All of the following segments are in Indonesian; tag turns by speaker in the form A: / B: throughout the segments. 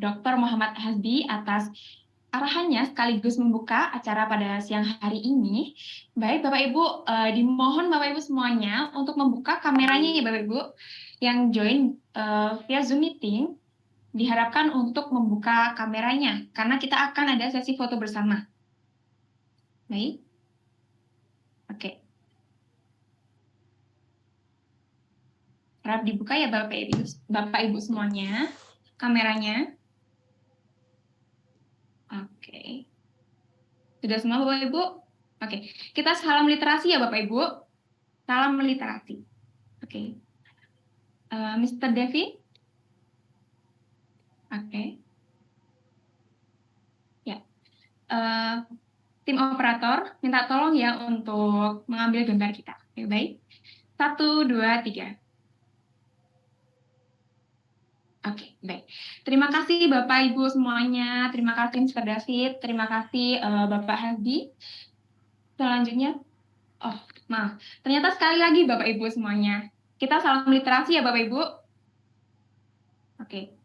A: Dr. Muhammad Hasbi atas arahannya sekaligus membuka acara pada siang hari ini. Baik, Bapak Ibu, dimohon Bapak Ibu semuanya untuk membuka kameranya ya Bapak Ibu yang join via Zoom meeting. Diharapkan untuk membuka kameranya karena kita akan ada sesi foto bersama. Baik. Oke. Harap dibuka ya Bapak Ibu semuanya kameranya. Oke. Sudah semua Bapak Ibu? Oke. Kita salam literasi ya Bapak Ibu. Salam literasi. Oke. Mr. Devi? Oke. Ya. Tim operator minta tolong ya untuk mengambil gambar kita. Oke, baik. 1, 2, 3. Oke, baik. Terima kasih Bapak Ibu semuanya. Terima kasih Mr. David. Terima kasih Bapak Hadi. Selanjutnya, oh maaf. Ternyata sekali lagi Bapak Ibu semuanya. Kita salam literasi ya Bapak Ibu. Oke.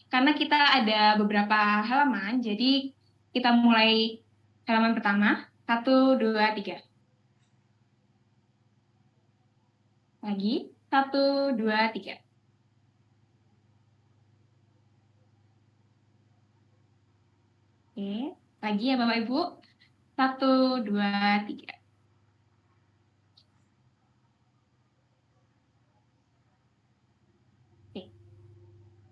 A: Karena kita ada beberapa halaman, jadi kita mulai halaman pertama. 1, 2, 3. Lagi. 1, 2, 3. Oke, lagi ya Bapak Ibu. 1, 2, 3. Oke,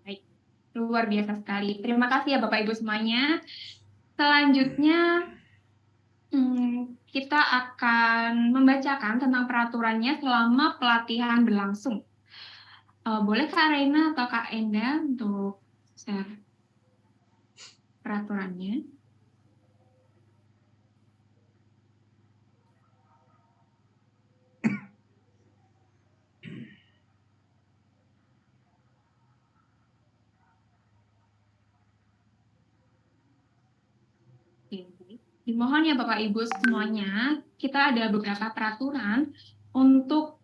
A: baik. Luar biasa sekali. Terima kasih ya Bapak Ibu semuanya. Selanjutnya, kita akan membacakan tentang peraturannya selama pelatihan berlangsung. Boleh Kak Reina atau Kak Enda untuk share peraturannya? Dimohon ya Bapak Ibu semuanya, kita ada beberapa peraturan untuk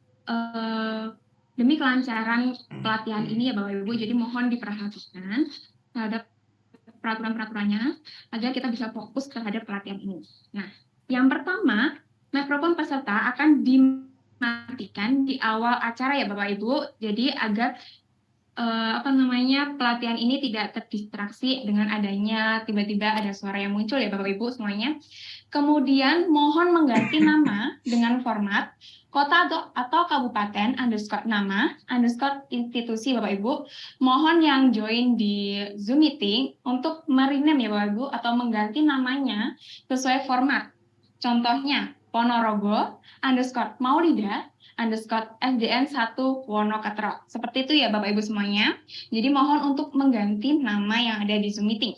A: demi kelancaran pelatihan ini ya Bapak Ibu, jadi mohon diperhatikan terhadap peraturan-peraturannya agar kita bisa fokus terhadap pelatihan ini. Nah, yang pertama, mikrofon peserta akan dimatikan di awal acara ya Bapak Ibu, jadi agar pelatihan ini tidak terdistraksi dengan adanya tiba-tiba ada suara yang muncul ya Bapak Ibu semuanya. Kemudian mohon mengganti nama dengan format kota atau kabupaten _nama institusi Bapak Ibu. Mohon yang join di Zoom meeting untuk merename ya Bapak Ibu atau mengganti namanya sesuai format. Contohnya Ponorogo _Maulida _SDN 1 Wonoketro. Seperti itu ya Bapak Ibu semuanya. Jadi mohon untuk mengganti nama yang ada di Zoom meeting.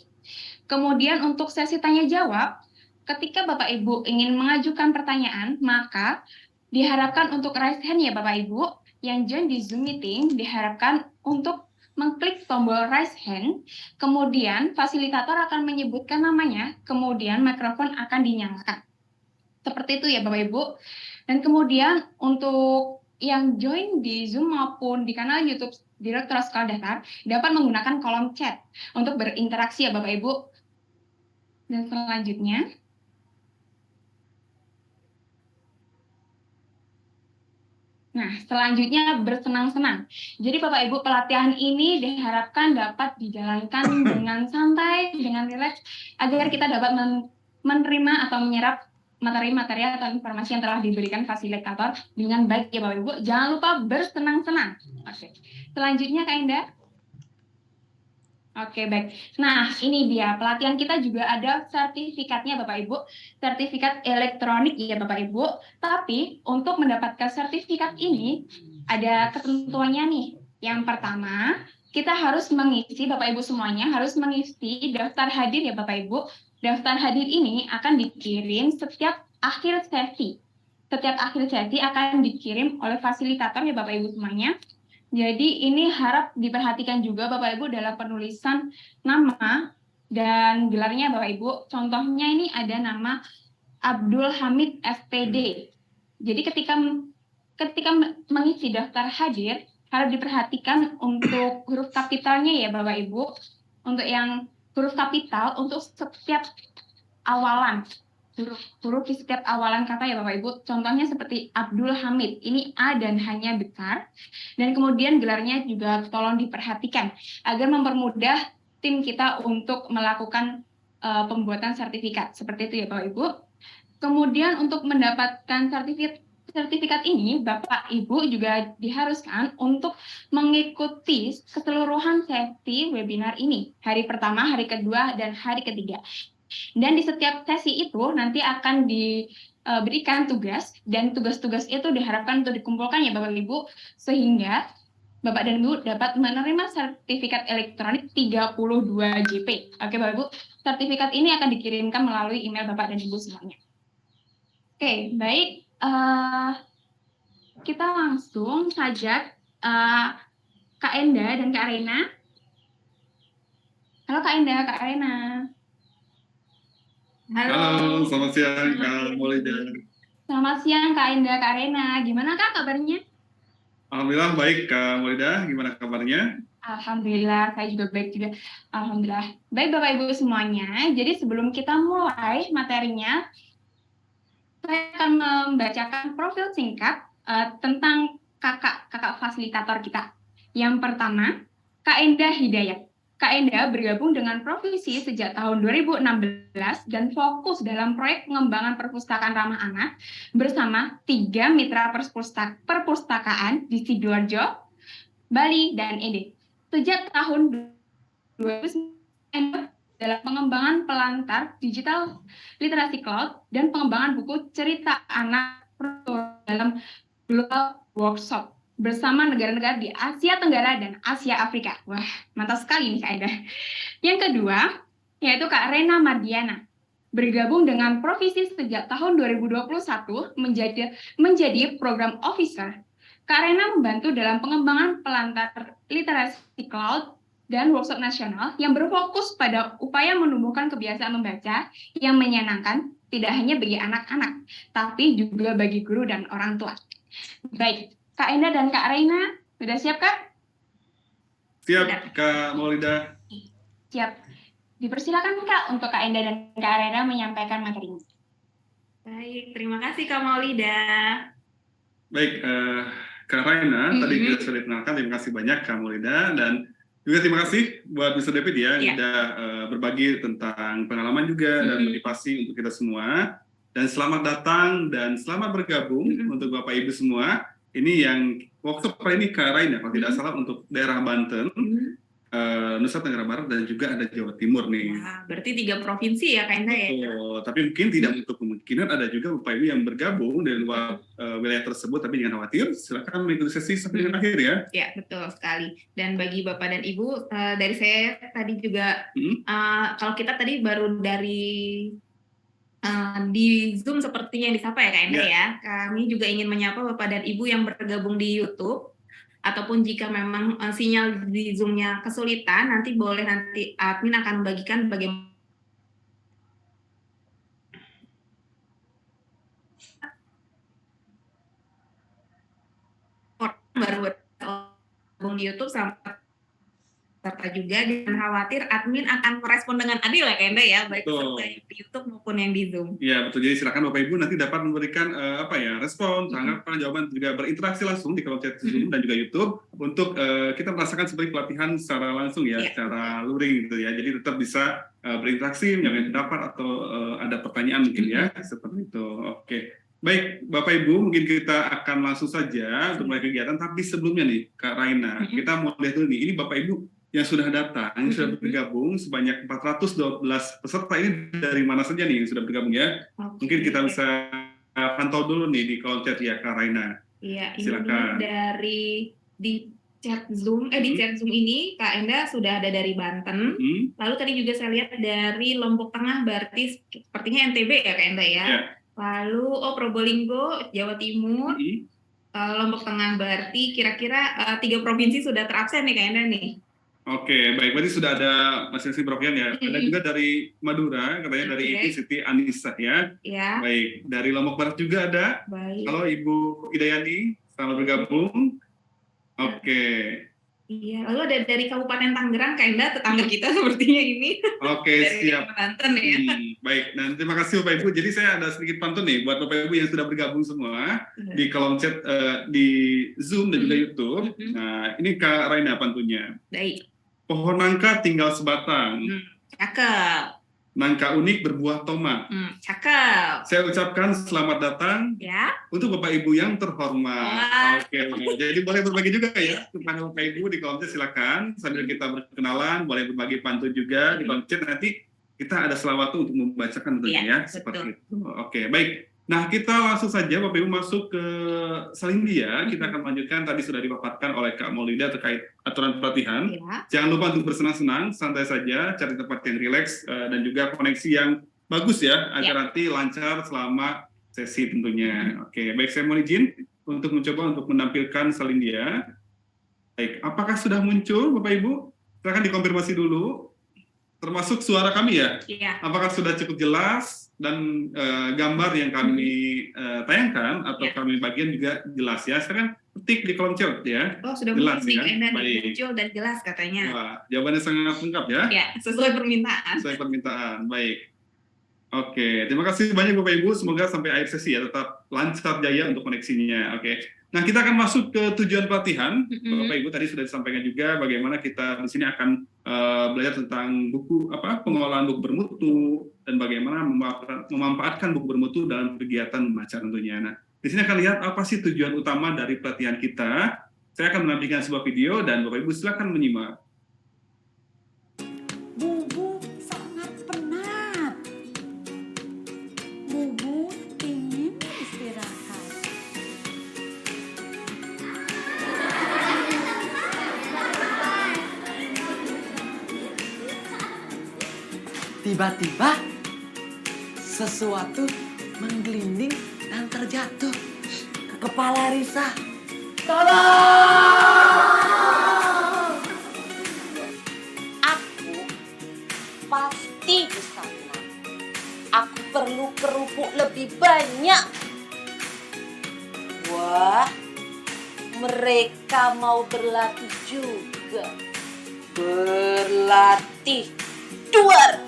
A: Kemudian untuk sesi tanya jawab, ketika Bapak Ibu ingin mengajukan pertanyaan, maka diharapkan untuk raise hand ya Bapak Ibu yang join di Zoom meeting, diharapkan untuk mengklik tombol raise hand, kemudian fasilitator akan menyebutkan namanya, kemudian mikrofon akan dinyalakan. Seperti itu ya Bapak Ibu. Dan kemudian untuk yang join di Zoom maupun di kanal YouTube Direktorat Sekolah Dasar dapat menggunakan kolom chat untuk berinteraksi ya Bapak Ibu. Dan selanjutnya, bersenang-senang. Jadi Bapak Ibu pelatihan ini diharapkan dapat dijalankan dengan santai, dengan rileks, agar kita dapat menerima atau menyerap materi-materi atau informasi yang telah diberikan fasilitator dengan baik ya Bapak Ibu. Jangan lupa bersenang-senang. Oke. Selanjutnya Kak Indah. Oke, baik. Nah, ini dia. Pelatihan kita juga ada sertifikatnya Bapak Ibu. Sertifikat elektronik ya Bapak Ibu. Tapi untuk mendapatkan sertifikat ini ada ketentuannya nih. Yang pertama, kita harus mengisi, Bapak Ibu semuanya harus mengisi daftar hadir ya Bapak Ibu. Daftar hadir ini akan dikirim setiap akhir sesi. Setiap akhir sesi akan dikirim oleh fasilitator ya Bapak Ibu semuanya. Jadi ini harap diperhatikan juga Bapak Ibu dalam penulisan nama dan gelarnya Bapak Ibu. Contohnya ini ada nama Abdul Hamid FPD. Jadi ketika mengisi daftar hadir harap diperhatikan untuk huruf kapitalnya ya Bapak Ibu. untuk yang huruf kapital untuk setiap awalan huruf di setiap awalan kata ya Bapak Ibu. Contohnya seperti Abdul Hamid, ini A dan H-nya besar. Dan kemudian gelarnya juga tolong diperhatikan agar mempermudah tim kita untuk melakukan pembuatan sertifikat. Seperti itu ya Bapak Ibu. Kemudian untuk mendapatkan sertifikat ini, Bapak Ibu juga diharuskan untuk mengikuti keseluruhan sesi webinar ini. Hari pertama, hari kedua, dan hari ketiga. Dan di setiap sesi itu nanti akan diberikan tugas, dan tugas-tugas itu diharapkan untuk dikumpulkan ya Bapak Ibu, sehingga Bapak dan Ibu dapat menerima sertifikat elektronik 32 JP. Oke Bapak Ibu, sertifikat ini akan dikirimkan melalui email Bapak dan Ibu semuanya. Oke, baik. Kita langsung saja Kak Enda dan Kak Arena. Halo Kak Enda, Kak Arena.
B: Halo, selamat siang Kak Maulida.
A: Selamat siang Kak Enda, Kak Arena. Gimana Kak kabarnya?
B: Alhamdulillah baik Kak Maulida, gimana kabarnya?
A: Alhamdulillah, saya juga baik juga. Alhamdulillah. Baik Bapak Ibu semuanya, jadi sebelum kita mulai materinya, saya akan membacakan profil singkat tentang kakak fasilitator kita. Yang pertama, Kak Enda Hidayat. Kak Enda bergabung dengan Provisi sejak tahun 2016 dan fokus dalam proyek pengembangan perpustakaan ramah anak bersama 3 mitra perpustakaan di Sidoarjo, Bali, dan Ede. Sejak tahun 2009 dalam pengembangan pelantar digital literasi cloud dan pengembangan buku cerita anak dalam global workshop bersama negara-negara di Asia Tenggara dan Asia Afrika. Wah, mantap sekali nih Kak Eda. Yang kedua, yaitu Kak Rena Mardiana. Bergabung dengan Provisi sejak tahun 2021 menjadi program officer. Kak Rena membantu dalam pengembangan pelantar literasi cloud dan workshop nasional yang berfokus pada upaya menumbuhkan kebiasaan membaca yang menyenangkan tidak hanya bagi anak-anak, tapi juga bagi guru dan orang tua. Baik, Kak Enda dan Kak Reina, sudah siap Kak?
B: Siap Kak Maulida.
A: Siap. Dipersilakan Kak untuk Kak Enda dan Kak Reina menyampaikan materinya.
C: Baik, terima kasih Kak Maulida.
B: Baik, Kak Raina, tadi kita sudah dikenalkan, terima kasih banyak Kak Maulida, dan juga terima kasih buat Mr. David ya, sudah berbagi tentang pengalaman juga dan motivasi untuk kita semua. Dan selamat datang dan selamat bergabung untuk Bapak Ibu semua. Ini yang workshop kali ini Kak Raina, kalau tidak salah untuk daerah Banten, Nusa Tenggara Barat, dan juga ada Jawa Timur nih.
C: Wah, berarti 3 provinsi ya Kak Enda ya?
B: Tapi mungkin tidak untuk kemungkinan ada juga Bapak Ibu yang bergabung dari luar wilayah tersebut, tapi jangan khawatir, silakan mengikuti sesi sampai dengan akhir ya.
C: Ya, betul sekali. Dan bagi Bapak dan Ibu, dari saya tadi juga, kalau kita tadi baru dari di Zoom sepertinya yang disapa ya Kak Enda ya. Kami juga ingin menyapa Bapak dan Ibu yang bergabung di YouTube. Ataupun jika memang sinyal di Zoom-nya kesulitan, nanti boleh nanti admin akan membagikan bagaimana baru bergabung di YouTube sampai serta juga, dan khawatir admin akan merespon dengan adil ya Kak Enda ya, baik yang di YouTube maupun yang di Zoom.
B: Iya betul, jadi silakan Bapak Ibu nanti dapat memberikan respon, tanggapan, jawaban, juga berinteraksi langsung di kolom chat Zoom dan juga YouTube untuk kita merasakan sebagai pelatihan secara langsung ya, secara luring gitu ya, jadi tetap bisa berinteraksi, menyampaikan pendapat atau ada pertanyaan mungkin ya, seperti itu. Oke. Baik, Bapak Ibu, mungkin kita akan langsung saja untuk mulai kegiatan, tapi sebelumnya nih Kak Raina, kita mau lihat dulu nih, ini Bapak Ibu yang sudah datang, yang sudah bergabung sebanyak 412 peserta, ini dari mana saja nih yang sudah bergabung ya? Mungkin kita bisa pantau dulu nih di kolom chat ya Kak Raina.
C: Iya,
B: silakan.
C: Ini dari di chat Zoom, di chat Zoom ini Kak Enda sudah ada dari Banten. Lalu tadi juga saya lihat dari Lombok Tengah, berarti sepertinya NTB ya Kak Enda ya. Lalu Probolinggo, Jawa Timur. Lombok Tengah, berarti kira-kira 3 provinsi sudah terabsen nih Kak Enda nih.
B: Oke, baik. Berarti sudah ada masing-masing provinsi ya. Ada juga dari Madura, katanya dari Siti Anissa ya. Baik. Dari Lombok Barat juga ada.
C: Baik.
B: Halo Ibu Hidayani, selamat bergabung. Oke.
C: Iya, lalu ada dari Kabupaten Tangerang, Kak Enda, tetangga kita sepertinya ini.
B: Oke,
C: Dari
B: siap.
C: Banten ya.
B: Baik, dan terima kasih Bapak Ibu. Jadi saya ada sedikit pantun nih buat Bapak Ibu yang sudah bergabung semua di kolom chat di Zoom dan juga YouTube. Nah, ini Kak Raina pantunnya.
C: Baik.
B: Pohon nangka tinggal sebatang,
C: Cakep.
B: nangka unik berbuah tomat.
C: Cakep.
B: Saya ucapkan selamat datang
C: Ya.
B: untuk Bapak Ibu yang terhormat.
C: Wah.
B: Oke, jadi boleh berbagi juga ya kepada Bapak Ibu di kolom chat, silakan sambil kita berkenalan, boleh berbagi pantun juga di kolom chat, nanti kita ada selawatu untuk membacakan tentunya ya, seperti itu. Oke, baik. Nah, kita langsung saja Bapak Ibu masuk ke Selindia. Kita akan lanjutkan, tadi sudah dipaparkan oleh Kak Maulida terkait aturan pelatihan.
C: Ya.
B: Jangan lupa untuk bersenang-senang, santai saja, cari tempat yang rileks dan juga koneksi yang bagus ya, agar nanti lancar selama sesi tentunya. Oke, baik, saya mohon izin untuk mencoba untuk menampilkan Selindia. Baik, apakah sudah muncul Bapak Ibu? Silakan dikonfirmasi dulu. Termasuk suara kami ya?
C: Iya.
B: Apakah sudah cukup jelas dan gambar yang kami tayangkan atau kami bagian juga jelas ya? Silakan ketik di kolom chat ya.
C: Oh, sudah
B: jelas
C: muncul
B: ya?
C: muncul dan jelas katanya.
B: Wah, jawabannya sangat lengkap ya?
C: Ya, sesuai permintaan.
B: Sesuai permintaan, baik. Oke, terima kasih banyak Bapak Ibu. Semoga sampai akhir sesi ya tetap lancar jaya untuk koneksinya. Oke, nah kita akan masuk ke tujuan pelatihan. Bapak Ibu tadi sudah disampaikan juga bagaimana kita di sini akan belajar tentang buku pengelolaan buku bermutu dan bagaimana memanfaatkan buku bermutu dalam kegiatan membaca tentunya. Nah, di sini akan lihat apa sih tujuan utama dari pelatihan kita. Saya akan menampilkan sebuah video dan Bapak Ibu silakan menyimak.
D: Bubu sangat penat. Bubu ingin istirahat.
E: Tiba-tiba sesuatu menggelinding dan terjatuh ke kepala Risa. Tolong!
D: Aku pasti bisa menang. Aku perlu kerupuk lebih banyak. Wah, mereka mau berlatih juga. Berlatih. Duar.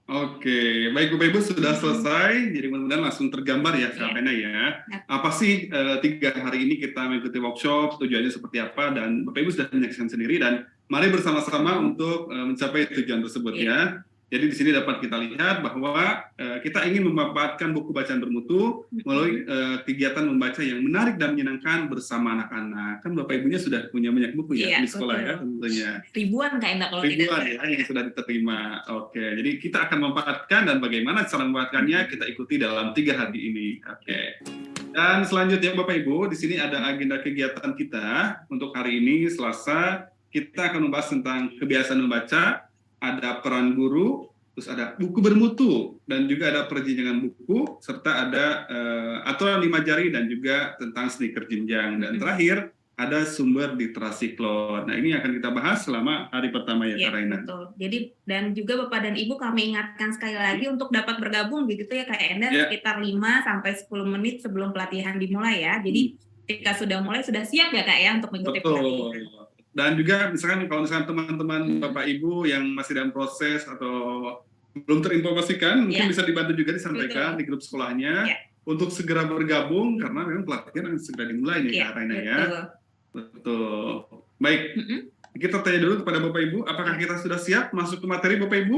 B: Oke, baik Bapak Ibu sudah selesai, jadi mudah-mudahan langsung tergambar ya Kak Pena ya. Apa sih 3 hari ini kita mengikuti workshop, tujuannya seperti apa, dan Bapak Ibu sudah menyaksikan sendiri, dan mari bersama-sama untuk mencapai tujuan tersebut ya. Jadi di sini dapat kita lihat bahwa kita ingin memanfaatkan buku bacaan bermutu melalui kegiatan membaca yang menarik dan menyenangkan bersama anak-anak. Kan Bapak Ibunya sudah punya banyak buku ya di sekolah ya tentunya.
C: Ribuan Kak Enda kalau
B: Ribuan
C: tidak.
B: ya yang sudah diterima. Oke, jadi kita akan memanfaatkan dan bagaimana cara memanfaatkannya kita ikuti dalam 3 hari ini. Oke. Dan selanjutnya Bapak Ibu, di sini ada agenda kegiatan kita untuk hari ini Selasa. Kita akan membahas tentang kebiasaan membaca, ada peran guru, terus ada buku bermutu, dan juga ada perjenjangan buku, serta ada aturan 5 jari dan juga tentang sneaker jenjang. Dan terakhir ada sumber literasi klon. Nah, ini akan kita bahas selama hari pertama ya, Kak Raina.
C: Betul. Jadi dan juga Bapak dan Ibu kami ingatkan sekali lagi untuk dapat bergabung begitu ya Kak Enda sekitar 5 sampai 10 menit sebelum pelatihan dimulai ya. Jadi ketika sudah mulai sudah siap ya Kak ya untuk mengikuti pelatihan.
B: Dan juga misalkan kalau misalkan teman-teman Bapak Ibu yang masih dalam proses atau belum terinformasikan, mungkin bisa dibantu juga disampaikan di grup sekolahnya untuk segera bergabung karena memang pelatihan akan segera dimulai nih Kak Raina ya. Betul. Baik, kita tanya dulu kepada Bapak Ibu, apakah kita sudah siap masuk ke materi Bapak Ibu?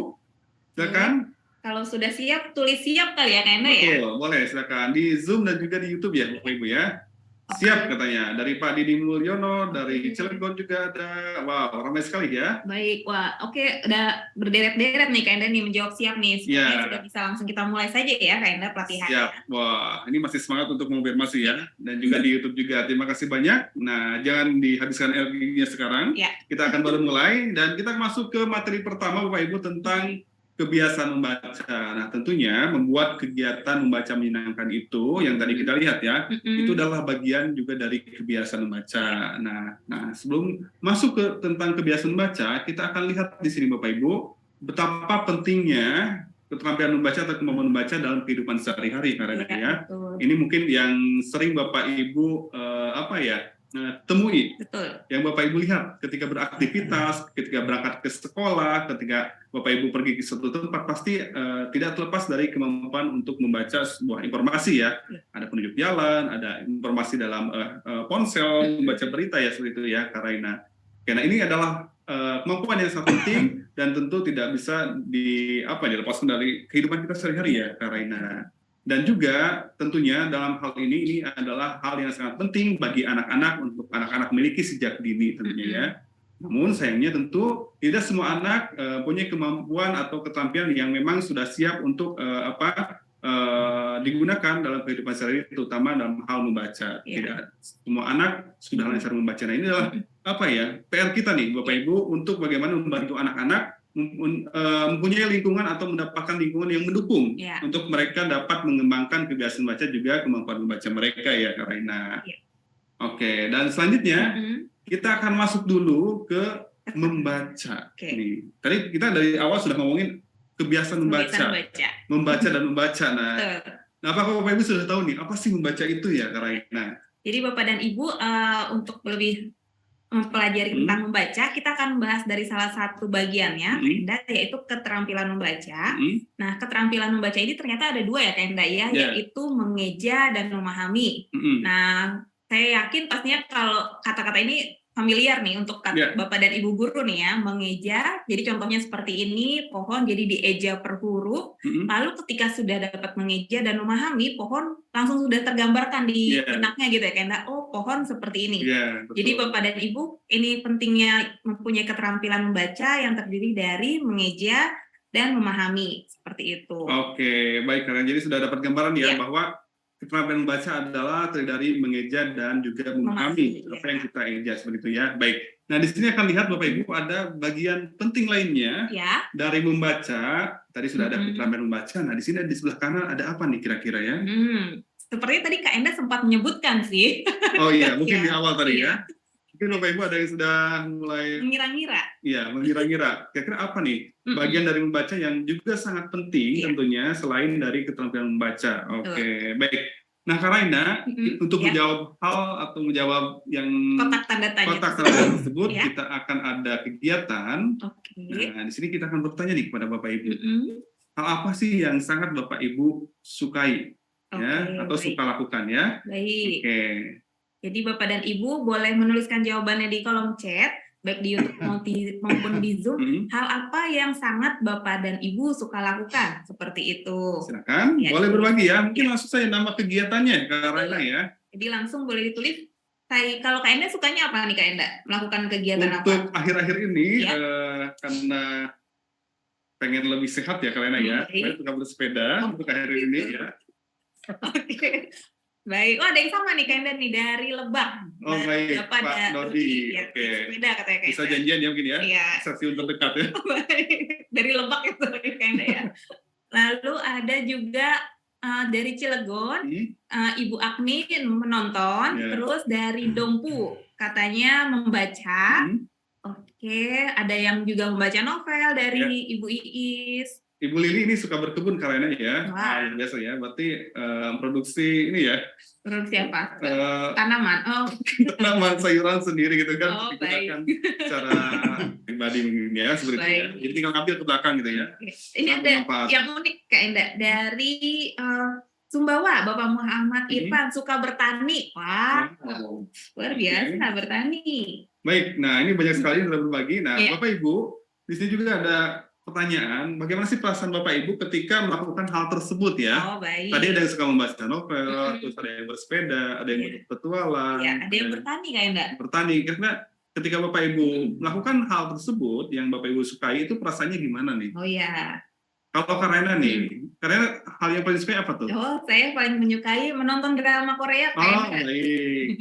B: Silakan.
C: Kalau sudah siap, tulis siap kali ya Kak Enda ya?
B: Betul, boleh silakan di Zoom dan juga di YouTube ya Bapak Ibu ya. Siap katanya, dari Pak Didi Mulyono, dari Cilegon juga ada. Wow, ramai sekali ya.
C: Baik, wah oke, udah berderet-deret nih Kak Enda nih menjawab siap nih. Sepertinya sudah bisa langsung kita mulai saja ya Kak Enda pelatihan.
B: Siap, wah ini masih semangat untuk mengonfirmasi ya. Dan juga di YouTube juga, terima kasih banyak. Nah jangan dihabiskan energinya sekarang. Kita akan baru mulai, dan kita masuk ke materi pertama Bapak Ibu tentang kebiasaan membaca. Nah, tentunya membuat kegiatan membaca menyenangkan itu yang tadi kita lihat ya, itu adalah bagian juga dari kebiasaan membaca. Nah, sebelum masuk ke tentang kebiasaan membaca, kita akan lihat di sini Bapak Ibu betapa pentingnya keterampilan membaca atau kemampuan membaca dalam kehidupan sehari-hari karena ya.
C: Betul.
B: Ini mungkin yang sering Bapak Ibu temui,
C: Betul.
B: yang Bapak Ibu lihat ketika beraktivitas, ketika berangkat ke sekolah, ketika Bapak Ibu pergi ke suatu tempat, pasti tidak terlepas dari kemampuan untuk membaca sebuah informasi ya. Ada penunjuk jalan, ada informasi dalam ponsel, membaca berita ya seperti itu ya, Karaina. Karena ini adalah kemampuan yang sangat penting dan tentu tidak bisa dilepaskan dari kehidupan kita sehari-hari ya, Karaina. Dan juga tentunya dalam hal ini adalah hal yang sangat penting bagi anak-anak untuk anak-anak miliki sejak dini tentunya ya. Namun sayangnya tentu tidak semua anak punya kemampuan atau keterampilan yang memang sudah siap untuk digunakan dalam kehidupan sehari-hari, terutama dalam hal membaca. Tidak semua anak sudah lancar membaca. Nah, ini adalah PR kita nih Bapak Ibu untuk bagaimana membantu anak-anak mempunyai lingkungan atau mendapatkan lingkungan yang mendukung untuk mereka dapat mengembangkan kebiasaan baca juga kemampuan membaca mereka ya, Karaina. Oke, dan selanjutnya kita akan masuk dulu ke membaca. Nih, tadi kita dari awal sudah ngomongin kebiasaan membaca dan membaca. Nah, apakah Bapak Ibu sudah tahu nih apa sih membaca itu ya, Karaina?
C: Jadi Bapak dan Ibu untuk lebih mempelajari tentang membaca, kita akan membahas dari salah satu bagiannya, yaitu keterampilan membaca. Nah, keterampilan membaca ini ternyata ada dua ya, Kak Enda ya, yaitu mengeja dan memahami. Nah, saya yakin pastinya kalau kata-kata ini familiar nih untuk Bapak dan Ibu guru nih ya, mengeja. Jadi contohnya seperti ini, pohon jadi dieja per huruf. Lalu ketika sudah dapat mengeja dan memahami, pohon langsung sudah tergambarkan di benaknya gitu ya, Kenda. Oh, pohon seperti ini. Jadi Bapak dan Ibu, ini pentingnya mempunyai keterampilan membaca yang terdiri dari mengeja dan memahami seperti itu.
B: Oke, baik, karena jadi sudah dapat gambaran ya bahwa keterampilan membaca adalah terdiri dari mengeja dan juga memahami apa yang kita eja seperti itu ya. Baik. Nah, di sini akan lihat Bapak Ibu ada bagian penting lainnya dari membaca. Tadi sudah ada keterampilan membaca. Nah, di sini di sebelah kanan ada apa nih kira-kira ya?
C: Sepertinya tadi Kak Enda sempat menyebutkan sih.
B: Oh iya, mungkin di awal tadi ya. Mungkin Bapak Ibu ada yang sudah mulai
C: mengira-ngira.
B: Iya, mengira-ngira. Kira-kira apa nih bagian dari membaca yang juga sangat penting tentunya selain dari keterampilan membaca. Oke, baik. Nah, Karaina, untuk menjawab hal atau menjawab yang
C: kotak tanda tanya
B: tersebut, kita akan ada kegiatan. Nah, di sini kita akan bertanya nih kepada Bapak Ibu. Hal apa sih yang sangat Bapak Ibu sukai atau suka lakukan ya?
C: Baik. Jadi Bapak dan Ibu boleh menuliskan jawabannya di kolom chat, baik di YouTube maupun di Zoom. Hal apa yang sangat Bapak dan Ibu suka lakukan? Seperti itu.
B: Silakan, boleh berbagi ya. Mungkin langsung saya nama kegiatannya, Kak Raina ya.
C: Jadi langsung boleh ditulis. Kalau Kak Enda sukanya apa nih Kak Enda? Melakukan kegiatan apa?
B: Untuk akhir-akhir ini, karena pengen lebih sehat ya Kak Raina ya. Saya suka bersepeda untuk akhir ini ya.
C: Oke. Baik, ada yang sama nih Kak Enda nih dari Lebak.
B: Oh baik, Pak Dodi.
C: Oke. Sepeda katanya Kak Enda.
B: Bisa janjian ya mungkin ya, stasiun terdekat ya.
C: Baik, dari Lebak itu Kak Enda ya. Lalu ada juga dari Cilegon, Ibu Agni menonton, terus dari Dompu katanya membaca. Oke, ada yang juga membaca novel dari Ibu Iis.
B: Ibu Lili ini suka berkebun karena ya, biasa ya. Berarti produksi ini ya.
C: Produksi apa? Tanaman.
B: Tanaman sayuran sendiri gitu kan, digunakan secara pribadi mungkin ya seperti itu ya. Jadi tinggal ngambil ke belakang gitu ya.
C: Ini ada yang unik Kak Enda dari Sumbawa, Bapak Muhammad Irfan suka bertani. Wah, luar biasa bertani.
B: Baik, nah ini banyak sekali yang sudah berbagi. Nah, Bapak Ibu, di sini juga ada pertanyaan, bagaimana sih perasaan Bapak Ibu ketika melakukan hal tersebut ya?
C: Baik.
B: Tadi ada yang suka membaca novel, terus ada yang bersepeda, ada yang berpetualang,
C: ada yang bertani Kak Enda.
B: Bertani, karena ketika Bapak Ibu melakukan hal tersebut yang Bapak Ibu sukai itu perasaannya gimana nih?
C: Oh iya.
B: Kalau Karaina nih, karena hal yang paling suka apa tuh?
C: Oh, saya paling menyukai menonton drama Korea Kak Enda.
B: Baik.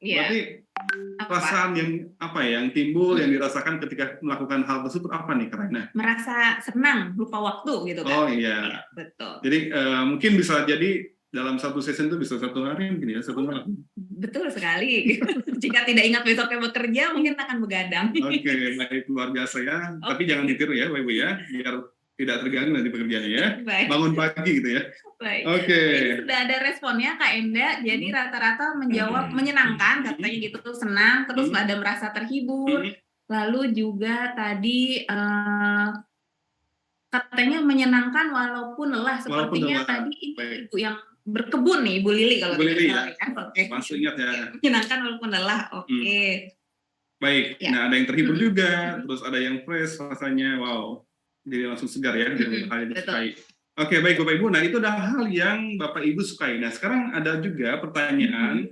B: Berarti perasaan yang yang timbul, yang dirasakan ketika melakukan hal tersebut apa nih, Kak Raina?
C: Merasa senang, lupa waktu gitu kan.
B: Oh iya.
C: Iya, betul.
B: Jadi mungkin bisa jadi dalam satu session itu bisa 1 hari mungkin ya, 1 malam.
C: Betul sekali. Jika tidak ingat besoknya bekerja, mungkin akan begadang.
B: Oke, baik, luar biasa ya. Tapi jangan ditiru ya, Bapak Ibu ya, biar tidak terganggu nanti pekerjaannya ya.
C: Baik.
B: Bangun pagi gitu ya.
C: Baik.
B: Oke.
C: Jadi sudah ada responnya Kak Enda. Jadi rata-rata menjawab menyenangkan, katanya gitu, senang, terus ada merasa terhibur. Lalu juga tadi katanya menyenangkan walaupun lelah. Sepertinya
B: lelah.
C: tadi ini
B: Baik.
C: ibu yang berkebun nih, Ibu Lili kalau
B: Ibu
C: tidak
B: Lili
C: salah
B: ya.
C: kan. Oke.
B: Masuk ingat ya.
C: Menyenangkan walaupun lelah. Oke.
B: Baik.
C: Ya.
B: Nah, ada yang terhibur juga, terus ada yang fresh rasanya. Wow. Jadi langsung segar ya dari hal yang disukai. Oke, baik Bapak Ibu. Nah, itu adalah hal yang Bapak Ibu sukai. Nah, sekarang ada juga pertanyaan,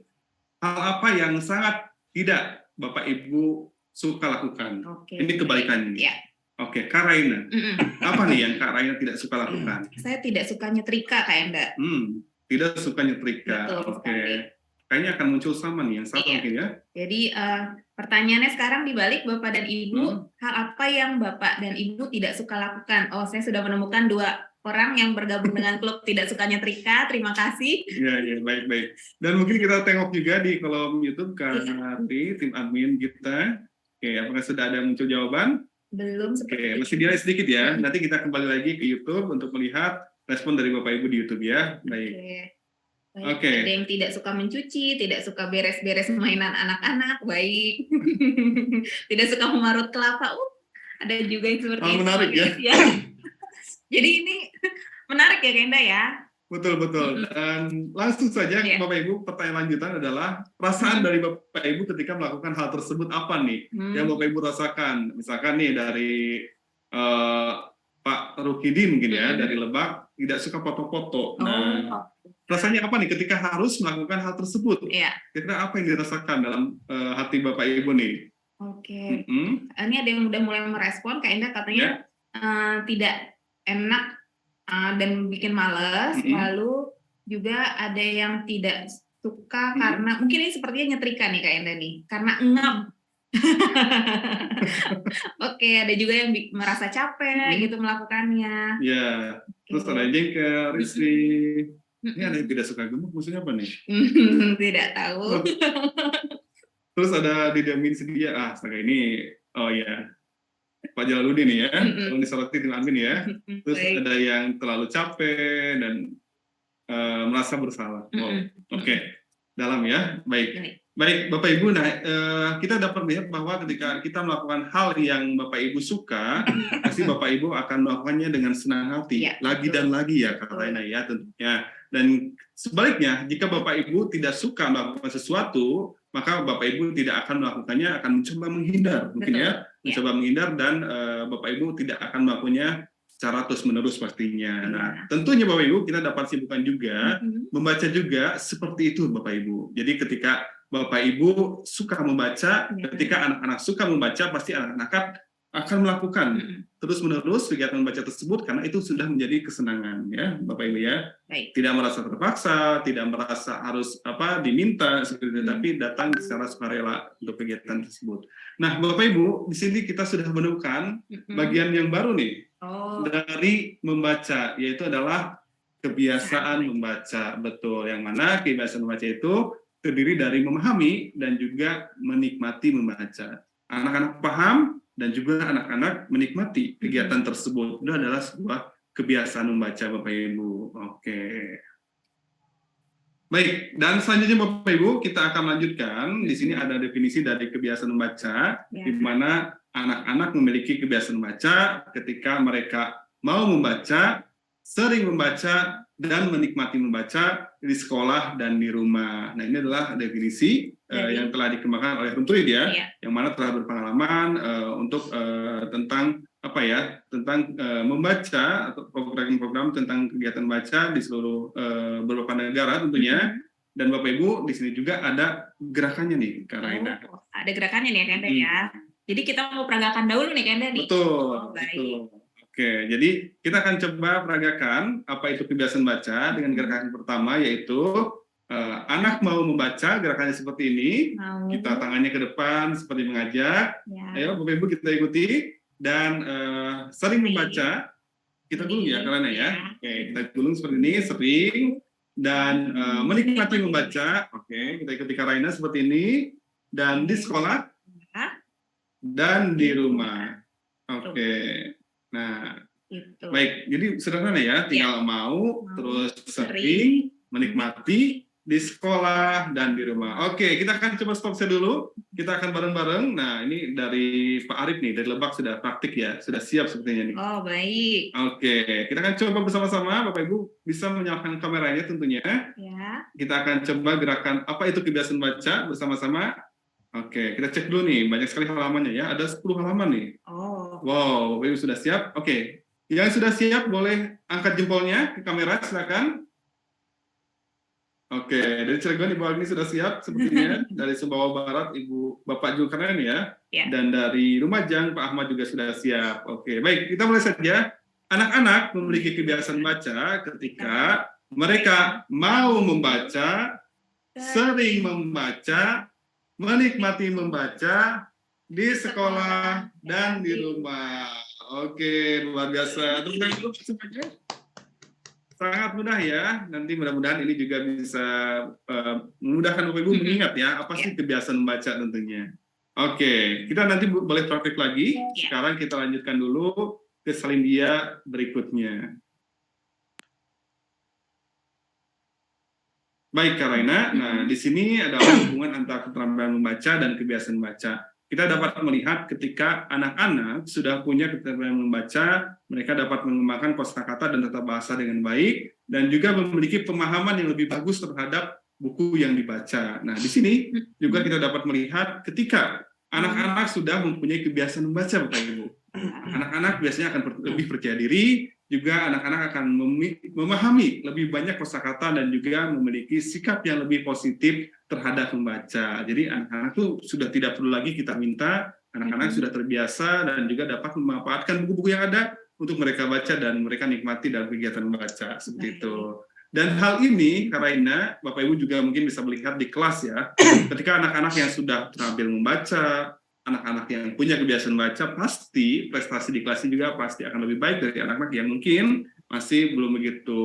B: hal apa yang sangat tidak Bapak Ibu suka lakukan?
C: Oke.
B: Ini kebalikannya.
C: Ya.
B: Oke, Kak Raina. Apa nih yang Kak Raina tidak suka lakukan?
C: Saya tidak suka nyetrika Kak Enda.
B: Tidak suka nyetrika.
C: Betul
B: Oke.
C: sekali.
B: Kayaknya akan muncul sama nih, yang sama
C: Iya.
B: mungkin ya.
C: Jadi pertanyaannya sekarang dibalik, Bapak dan Ibu, hal apa yang Bapak dan Ibu tidak suka lakukan? Oh, saya sudah menemukan 2 orang yang bergabung dengan klub tidak suka nyetrika. Terima kasih.
B: Iya, baik. Dan mungkin kita tengok juga di kolom YouTube Kak Nari, tim admin kita. Oke, apakah sudah ada muncul jawaban?
C: Belum
B: Oke,
C: seperti
B: masih delay sedikit ya. Nanti kita kembali lagi ke YouTube untuk melihat respon dari Bapak Ibu di YouTube ya. Baik.
C: Baik.
B: Oke.
C: Ada yang tidak suka mencuci, tidak suka beres-beres mainan anak-anak, baik. Tidak suka memarut kelapa. Ada juga yang seperti itu.
B: Menarik ya.
C: Jadi ini menarik ya Kenda ya.
B: Betul. Dan langsung saja Bapak Ibu, pertanyaan lanjutan adalah perasaan dari Bapak Ibu ketika melakukan hal tersebut apa nih yang Bapak Ibu rasakan? Misalkan nih dari Pak Rukidi mungkin ya, dari Lebak, tidak suka foto-foto. Nah, rasanya apa nih ketika harus melakukan hal tersebut?
C: Iya.
B: Kira-kira apa yang dirasakan dalam hati Bapak Ibu nih?
C: Oke. Ini ada yang udah mulai merespon, Kak Enda katanya tidak enak dan bikin males. Lalu juga ada yang tidak suka karena mungkin ini sepertinya nyetrika nih Kak Enda nih, karena ngap. Oke, ada juga yang merasa capek gitu melakukannya.
B: Ya, terus ada jengkel, risih. Ini ada yang tidak suka gemuk, maksudnya apa nih?
C: Tidak tahu.
B: Terus ada didiamin sedia, astaga ini, oh ya, Pak Jalaluddin nih ya, kalau disoroti tim admin ya. Terus ada yang terlalu capek dan merasa bersalah. Wow, oke, dalam ya, baik. Baik, Bapak Ibu, nah kita dapat melihat bahwa ketika kita melakukan hal yang Bapak Ibu suka, pasti Bapak Ibu akan melakukannya dengan senang hati, lagi dan lagi ya, Kak Raina ya tentunya. Dan sebaliknya, jika Bapak Ibu tidak suka melakukan sesuatu, maka Bapak Ibu tidak akan melakukannya, akan mencoba menghindar, mungkin ya, mencoba menghindar dan Bapak Ibu tidak akan melakukannya secara terus-menerus pastinya. Nah, tentunya Bapak Ibu kita dapat simpulkan juga, membaca juga seperti itu Bapak Ibu. Jadi ketika Bapak Ibu suka membaca, ketika anak-anak suka membaca, pasti anak-anak akan melakukan terus-menerus kegiatan membaca tersebut karena itu sudah menjadi kesenangan ya Bapak Ibu ya. Tidak merasa terpaksa, tidak merasa harus diminta seperti itu, tapi datang secara sukarela untuk kegiatan tersebut. Nah, Bapak Ibu, di sini kita sudah menemukan bagian yang baru nih dari membaca, yaitu adalah kebiasaan membaca. Betul, yang mana kebiasaan membaca itu terdiri dari memahami dan juga menikmati membaca. Anak-anak paham dan juga anak-anak menikmati kegiatan tersebut. Itu adalah sebuah kebiasaan membaca Bapak Ibu. Oke. Baik, dan selanjutnya Bapak Ibu kita akan lanjutkan. Di sini ada definisi dari kebiasaan membaca, di mana anak-anak memiliki kebiasaan membaca ketika mereka mau membaca, sering membaca, dan menikmati membaca di sekolah dan di rumah. Nah, ini adalah definisi yang telah dikembangkan oleh Runtuit ya, yang mana telah berpengalaman untuk tentang tentang membaca atau program-program tentang kegiatan baca di seluruh beberapa negara tentunya. Dan Bapak Ibu di sini juga ada gerakannya nih, Kak Raina.
C: Ada gerakannya nih, Kak ya. Jadi kita mau peragakan dahulu nih, Kak nih.
B: Betul. Betul. Oke, jadi kita akan coba peragakan apa itu kebiasaan baca dengan gerakan pertama, yaitu anak mau membaca, gerakannya seperti ini.
C: Mau.
B: Kita tangannya ke depan seperti mengajak.
C: Ya.
B: Ayo Bapak Ibu kita ikuti. Dan sering membaca. Kita gulung ya karena ya. Oke, kita gulung seperti ini, sering. Dan menikmati membaca. Oke, kita ikuti Kak Raina seperti ini. Dan di sekolah. Dan di rumah. Oke. Nah,
C: Itu.
B: baik. Jadi sederhana ya. Tinggal mau, terus sering, menikmati, di sekolah, dan di rumah. Oke, kita akan coba stop saya dulu. Kita akan bareng-bareng. Nah, ini dari Pak Arif nih, dari Lebak sudah praktik ya. Sudah siap sepertinya nih.
C: Oh, baik.
B: Oke, kita akan coba bersama-sama. Bapak Ibu bisa menyalakan kameranya tentunya.
C: Ya.
B: Kita akan coba gerakan apa itu kebiasaan baca bersama-sama. Oke, kita cek dulu nih. Banyak sekali halamannya ya. Ada 10 halaman nih.
C: Oh.
B: Wow, Bapak Ibu sudah siap? Oke. Yang sudah siap boleh angkat jempolnya ke kamera, silakan. Oke, dari Cilegon Ibu Agni sudah siap sepertinya. Dari Sumbawa Barat Ibu Bapak Julkarnain ya.
C: Ya.
B: Dan dari Lumajang Pak Ahmad juga sudah siap. Oke, baik, kita mulai saja. Anak-anak memiliki kebiasaan baca ketika mereka mau membaca, sering membaca, menikmati membaca di sekolah dan di rumah. Oke, luar biasa. Tepuk tangan dulu semuanya. Sangat mudah ya. Nanti mudah-mudahan ini juga bisa memudahkan Bapak Ibu mengingat ya apa sih kebiasaan membaca tentunya. Oke, kita nanti boleh praktik lagi. Sekarang kita lanjutkan dulu ke Salindia berikutnya. Baik, Kak Raina. Nah, di sini ada hubungan antara keterampilan membaca dan kebiasaan membaca. Kita dapat melihat ketika anak-anak sudah punya keterampilan membaca, mereka dapat mengembangkan kosakata dan tata bahasa dengan baik, dan juga memiliki pemahaman yang lebih bagus terhadap buku yang dibaca. Nah, di sini juga kita dapat melihat ketika anak-anak sudah mempunyai kebiasaan membaca, Bapak Ibu. Anak-anak biasanya akan lebih percaya diri, juga anak-anak akan memahami lebih banyak kosakata dan juga memiliki sikap yang lebih positif terhadap membaca. Jadi anak-anak tuh sudah tidak perlu lagi kita minta, anak-anak sudah terbiasa dan juga dapat memanfaatkan buku-buku yang ada untuk mereka baca dan mereka nikmati dalam kegiatan membaca seperti itu. Dan hal ini, Kak Raina, Bapak Ibu juga mungkin bisa melihat di kelas ya, ketika anak-anak yang sudah terampil membaca, anak-anak yang punya kebiasaan baca, pasti prestasi di kelasnya juga pasti akan lebih baik dari anak-anak yang mungkin masih belum begitu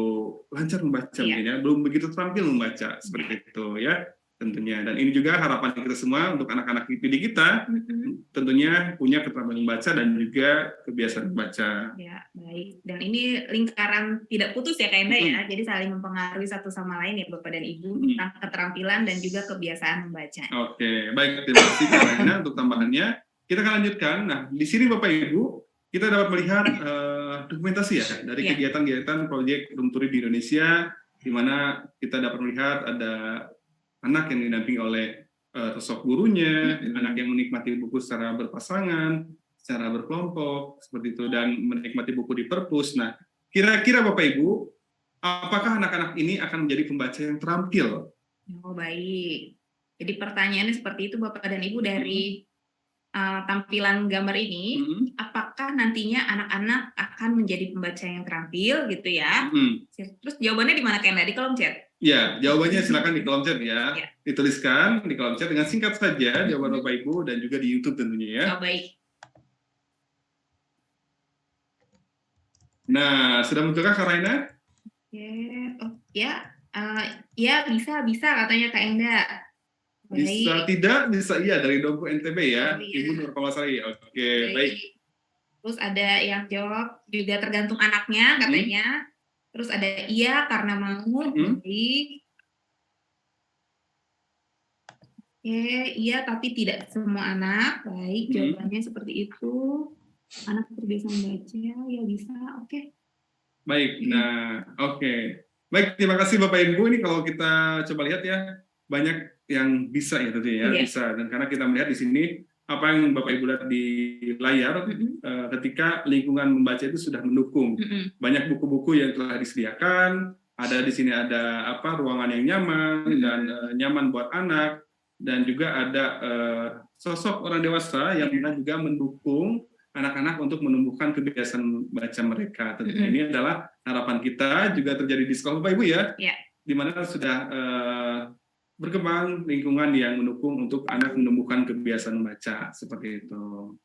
B: lancar membaca, mungkin ya, belum begitu terampil membaca seperti itu ya. Tentunya, dan ini juga harapan kita semua untuk anak-anak didik kita, tentunya punya keterampilan membaca dan juga kebiasaan membaca.
C: Ya, baik. Dan ini lingkaran tidak putus ya Kak Enda ya, jadi saling mempengaruhi satu sama lain ya Bapak dan Ibu, tentang keterampilan dan juga kebiasaan membaca.
B: Oke, baik, terima kasih Kak Raina untuk tambahannya. Kita akan lanjutkan. Nah, di sini Bapak Ibu, kita dapat melihat dokumentasi ya, dari kegiatan-kegiatan proyek Room Turi di Indonesia, di mana kita dapat melihat ada anak yang didampingi oleh sosok gurunya, anak yang menikmati buku secara berpasangan, secara berkelompok, seperti itu, dan menikmati buku di perpus. Nah, kira-kira Bapak Ibu, apakah anak-anak ini akan menjadi pembaca yang terampil?
C: Oh, baik. Jadi pertanyaannya seperti itu Bapak dan Ibu, dari tampilan gambar ini, apakah nantinya anak-anak akan menjadi pembaca yang terampil gitu ya? Terus jawabannya di mana Kak Enda? Di kolom chat?
B: Ya, jawabannya silakan di kolom chat ya. Dituliskan di kolom chat dengan singkat saja jawaban Bapak Ibu dan juga di YouTube tentunya ya.
C: Oh, baik.
B: Nah, sudah munculkah Kak Raina?
C: Oh, ya. Ya, bisa katanya Kak Enda. Baik.
B: Bisa tidak, bisa iya, dari Dompu NTB ya.
C: Oh, iya.
B: Ibu Nur Palasari. Oke, baik.
C: Terus ada yang jawab juga tergantung anaknya katanya. Terus ada iya karena mau. Baik. Oke, iya tapi tidak semua anak. Baik, jawabannya seperti itu. Anak terbiasa membaca, ya bisa. Oke.
B: Baik, nah oke. Baik, terima kasih Bapak Ibu. Ini kalau kita coba lihat ya, banyak yang bisa ya tentunya ya, bisa. Dan karena kita melihat di sini, apa yang Bapak Ibu lihat di layar, ketika lingkungan membaca itu sudah mendukung. Banyak buku-buku yang telah disediakan, ada di sini ada ruangan yang nyaman dan nyaman buat anak, dan juga ada sosok orang dewasa yang juga mendukung anak-anak untuk menumbuhkan kebiasaan baca mereka. Tentunya ini adalah harapan kita, juga terjadi di sekolah Bapak Ibu ya. di mana sudah berkembang lingkungan yang mendukung untuk anak menumbuhkan kebiasaan membaca seperti itu.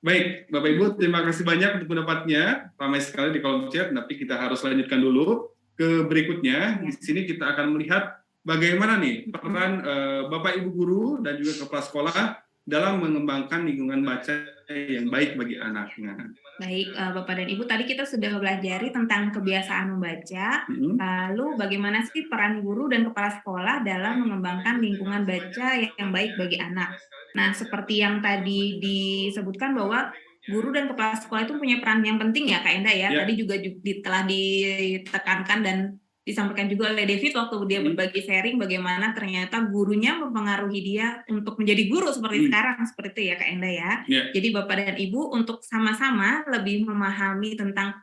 B: Baik, Bapak Ibu, terima kasih banyak untuk pendapatnya. Ramai sekali di kolom chat, tapi kita harus lanjutkan dulu ke berikutnya. Di sini kita akan melihat bagaimana nih peran Bapak Ibu guru dan juga kepala sekolah dalam mengembangkan lingkungan baca yang baik bagi anaknya.
C: Baik, Bapak dan Ibu, tadi kita sudah belajar tentang kebiasaan membaca, lalu bagaimana sih peran guru dan kepala sekolah dalam mengembangkan lingkungan baca yang baik bagi anak. Nah, seperti yang tadi disebutkan bahwa guru dan kepala sekolah itu punya peran yang penting ya, Kak Enda ya. Tadi juga telah ditekankan dan disampaikan juga oleh David waktu dia berbagi sharing bagaimana ternyata gurunya mempengaruhi dia untuk menjadi guru seperti sekarang, seperti itu ya Kak Enda ya. Jadi Bapak dan Ibu untuk sama-sama lebih memahami tentang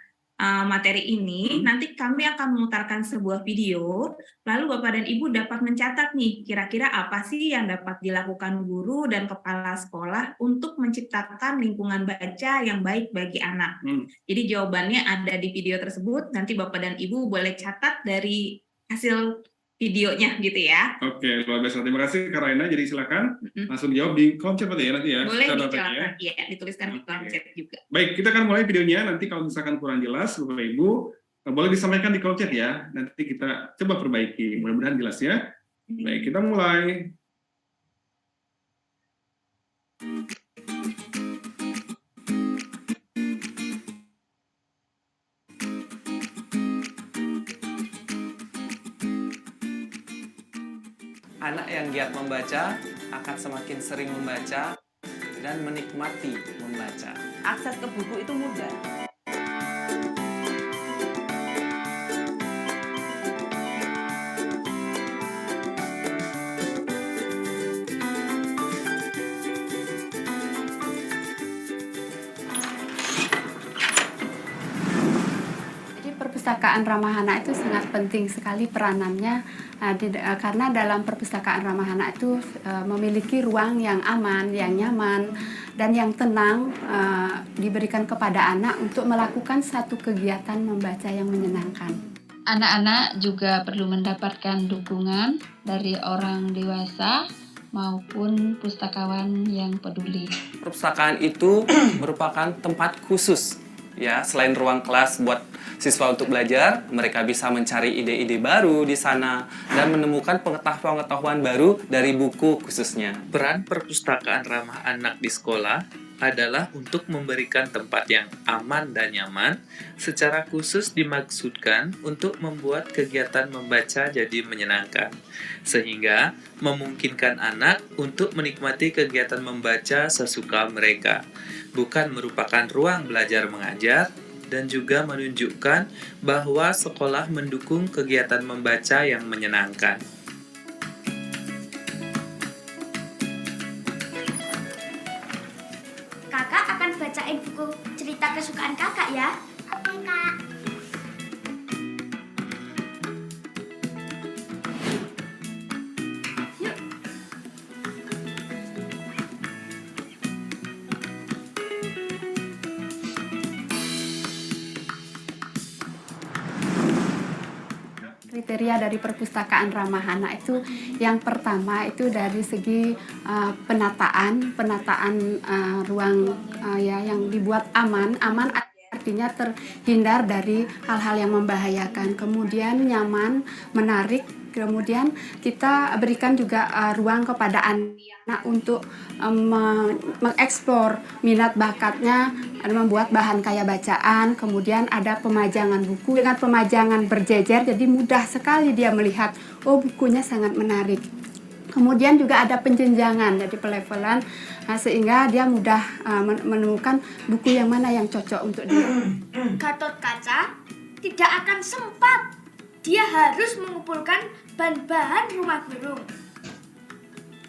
C: materi ini, nanti kami akan memutarkan sebuah video, lalu Bapak dan Ibu dapat mencatat nih, kira-kira apa sih yang dapat dilakukan guru dan kepala sekolah untuk menciptakan lingkungan baca yang baik bagi anak. Jadi jawabannya ada di video tersebut, nanti Bapak dan Ibu boleh catat dari hasil videonya gitu ya.
B: Oke, luar biasa. Terima kasih Kak Raina. Jadi silakan langsung jawab di kolom chat ya nanti ya.
C: Boleh dicatat, ya, dituliskan di kolom chat juga.
B: Baik, kita akan mulai videonya. Nanti kalau misalkan kurang jelas, Bapak Ibu, boleh disampaikan di kolom chat ya. Nanti kita coba perbaiki. Mudah-mudahan jelas ya. Baik, kita mulai.
E: Anak yang giat membaca akan semakin sering membaca dan menikmati membaca.
D: Akses ke buku itu mudah.
F: Perpustakaan ramah anak itu sangat penting sekali peranannya karena dalam perpustakaan ramah anak itu memiliki ruang yang aman, yang nyaman, dan yang tenang diberikan kepada anak untuk melakukan satu kegiatan membaca yang menyenangkan.
G: Anak-anak juga perlu mendapatkan dukungan dari orang dewasa maupun pustakawan yang peduli.
E: Perpustakaan itu merupakan tempat khusus ya, selain ruang kelas buat siswa untuk belajar, mereka bisa mencari ide-ide baru di sana dan menemukan pengetahuan-pengetahuan baru dari buku khususnya.
H: Peran perpustakaan ramah anak di sekolah adalah untuk memberikan tempat yang aman dan nyaman, secara khusus dimaksudkan untuk membuat kegiatan membaca jadi menyenangkan, sehingga memungkinkan anak untuk menikmati kegiatan membaca sesuka mereka, bukan merupakan ruang belajar mengajar, dan juga menunjukkan bahwa sekolah mendukung kegiatan membaca yang menyenangkan.
I: Kakak akan bacain buku cerita kesukaan kakak ya. Oke, Kak. Yuk.
F: Kriteria dari perpustakaan ramah anak itu yang pertama itu dari segi penataan ruang yang dibuat aman artinya terhindar dari hal-hal yang membahayakan, kemudian nyaman, menarik, kemudian kita berikan juga ruang kepada anak untuk mengeksplor minat bakatnya, membuat bahan kaya bacaan, kemudian ada pemajangan buku dengan pemajangan berjejer, jadi mudah sekali dia melihat, oh bukunya sangat menarik. Kemudian juga ada penjenjangan, jadi pelevelan, sehingga dia mudah menemukan buku yang mana yang cocok untuk dia.
I: Gatot Kaca tidak akan sempat. Dia harus mengumpulkan bahan-bahan rumah burung.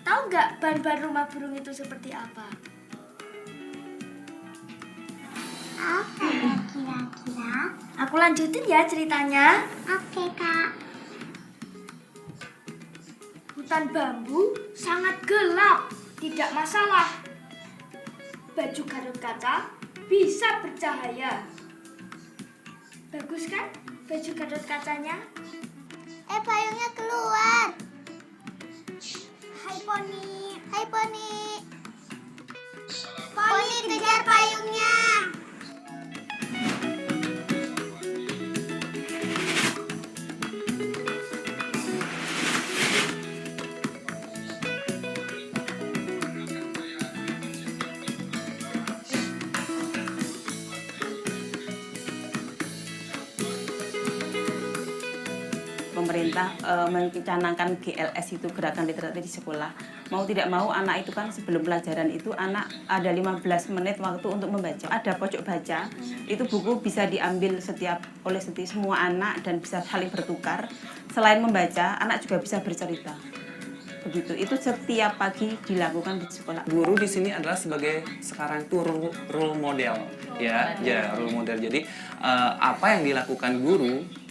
I: Tahu nggak bahan-bahan rumah burung itu seperti apa? Apa ya kira-kira? Aku lanjutin ya ceritanya. Oke, Kak. Hutan bambu sangat gelap, tidak masalah. Baju Gatot Kaca bisa bercahaya. Bagus kan baju Gatot Kacanya? Payungnya keluar. Hai Poni. Hai Poni. Poni kejar payungnya.
D: Pemerintah mencanangkan GLS itu gerakan literasi di sekolah. Mau tidak mau anak itu kan sebelum pelajaran itu anak ada 15 menit waktu untuk membaca. Ada pojok baca, itu buku bisa diambil oleh semua anak dan bisa saling bertukar. Selain membaca, anak juga bisa bercerita. Begitu, itu setiap pagi dilakukan di sekolah.
E: Guru di sini adalah sebagai sekarang itu role model, role model. Jadi apa yang dilakukan guru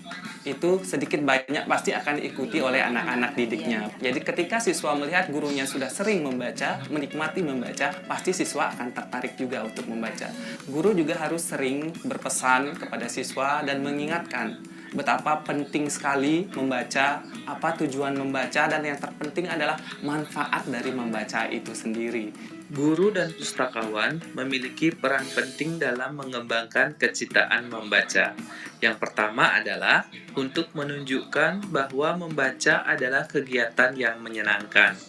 E: itu sedikit banyak pasti akan diikuti oleh anak-anak didiknya. Jadi ketika siswa melihat gurunya sudah sering membaca, menikmati membaca, pasti siswa akan tertarik juga untuk membaca. Guru juga harus sering berpesan kepada siswa dan mengingatkan betapa penting sekali membaca, apa tujuan membaca, dan yang terpenting adalah manfaat dari membaca itu sendiri.
H: Guru dan pustakawan memiliki peran penting dalam mengembangkan kecintaan membaca. Yang pertama adalah untuk menunjukkan bahwa membaca adalah kegiatan yang menyenangkan.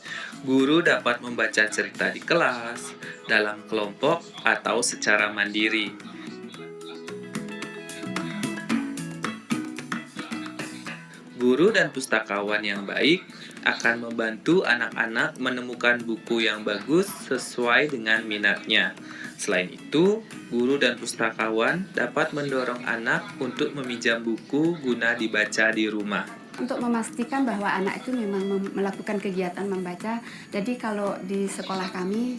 H: Guru dapat membaca cerita di kelas, dalam kelompok, atau secara mandiri. Guru dan pustakawan yang baik akan membantu anak-anak menemukan buku yang bagus sesuai dengan minatnya. Selain itu, guru dan pustakawan dapat mendorong anak untuk meminjam buku guna dibaca di rumah.
F: Untuk memastikan bahwa anak itu memang melakukan kegiatan membaca, jadi kalau di sekolah kami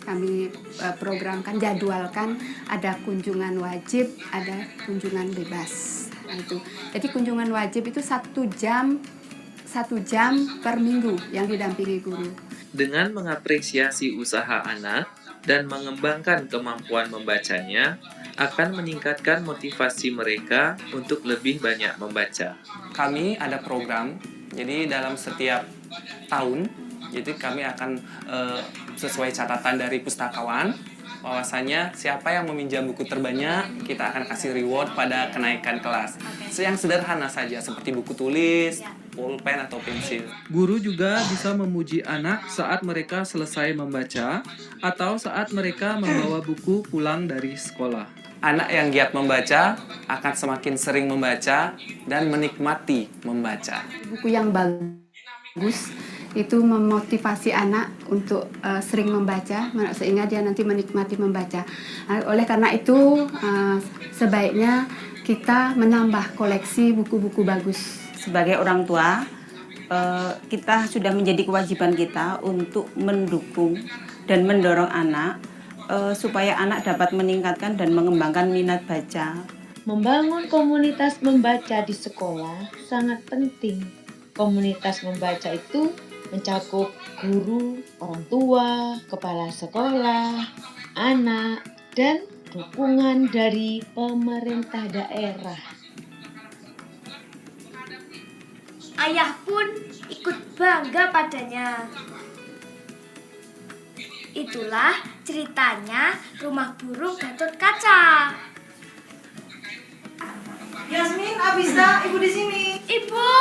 F: programkan, jadwalkan ada kunjungan wajib, ada kunjungan bebas. Nah, itu. Jadi kunjungan wajib itu 1 jam per minggu yang didampingi guru.
H: Dengan mengapresiasi usaha anak dan mengembangkan kemampuan membacanya, akan meningkatkan motivasi mereka untuk lebih banyak membaca.
E: Kami ada program, jadi dalam setiap tahun, jadi kami akan sesuai catatan dari pustakawan, bahwasanya siapa yang meminjam buku terbanyak, kita akan kasih reward pada kenaikan kelas. Yang sederhana saja, seperti buku tulis, pulpen, atau pensil.
J: Guru juga bisa memuji anak saat mereka selesai membaca atau saat mereka membawa buku pulang dari sekolah.
E: Anak yang giat membaca akan semakin sering membaca dan menikmati membaca.
F: Buku yang bagus itu memotivasi anak untuk sering membaca, sehingga dia nanti menikmati membaca. Oleh karena itu, sebaiknya kita menambah koleksi buku-buku bagus.
D: Sebagai orang tua, kita sudah menjadi kewajiban kita untuk mendukung dan mendorong anak supaya anak dapat meningkatkan dan mengembangkan minat baca.
K: Membangun komunitas membaca di sekolah sangat penting. Komunitas membaca itu mencakup guru, orang tua, kepala sekolah, anak, dan dukungan dari pemerintah daerah.
I: Ayah pun ikut bangga padanya. Itulah ceritanya Rumah Burung Gatot Kaca.
D: Yasmin, Abisa, Ibu di sini.
I: Ibu!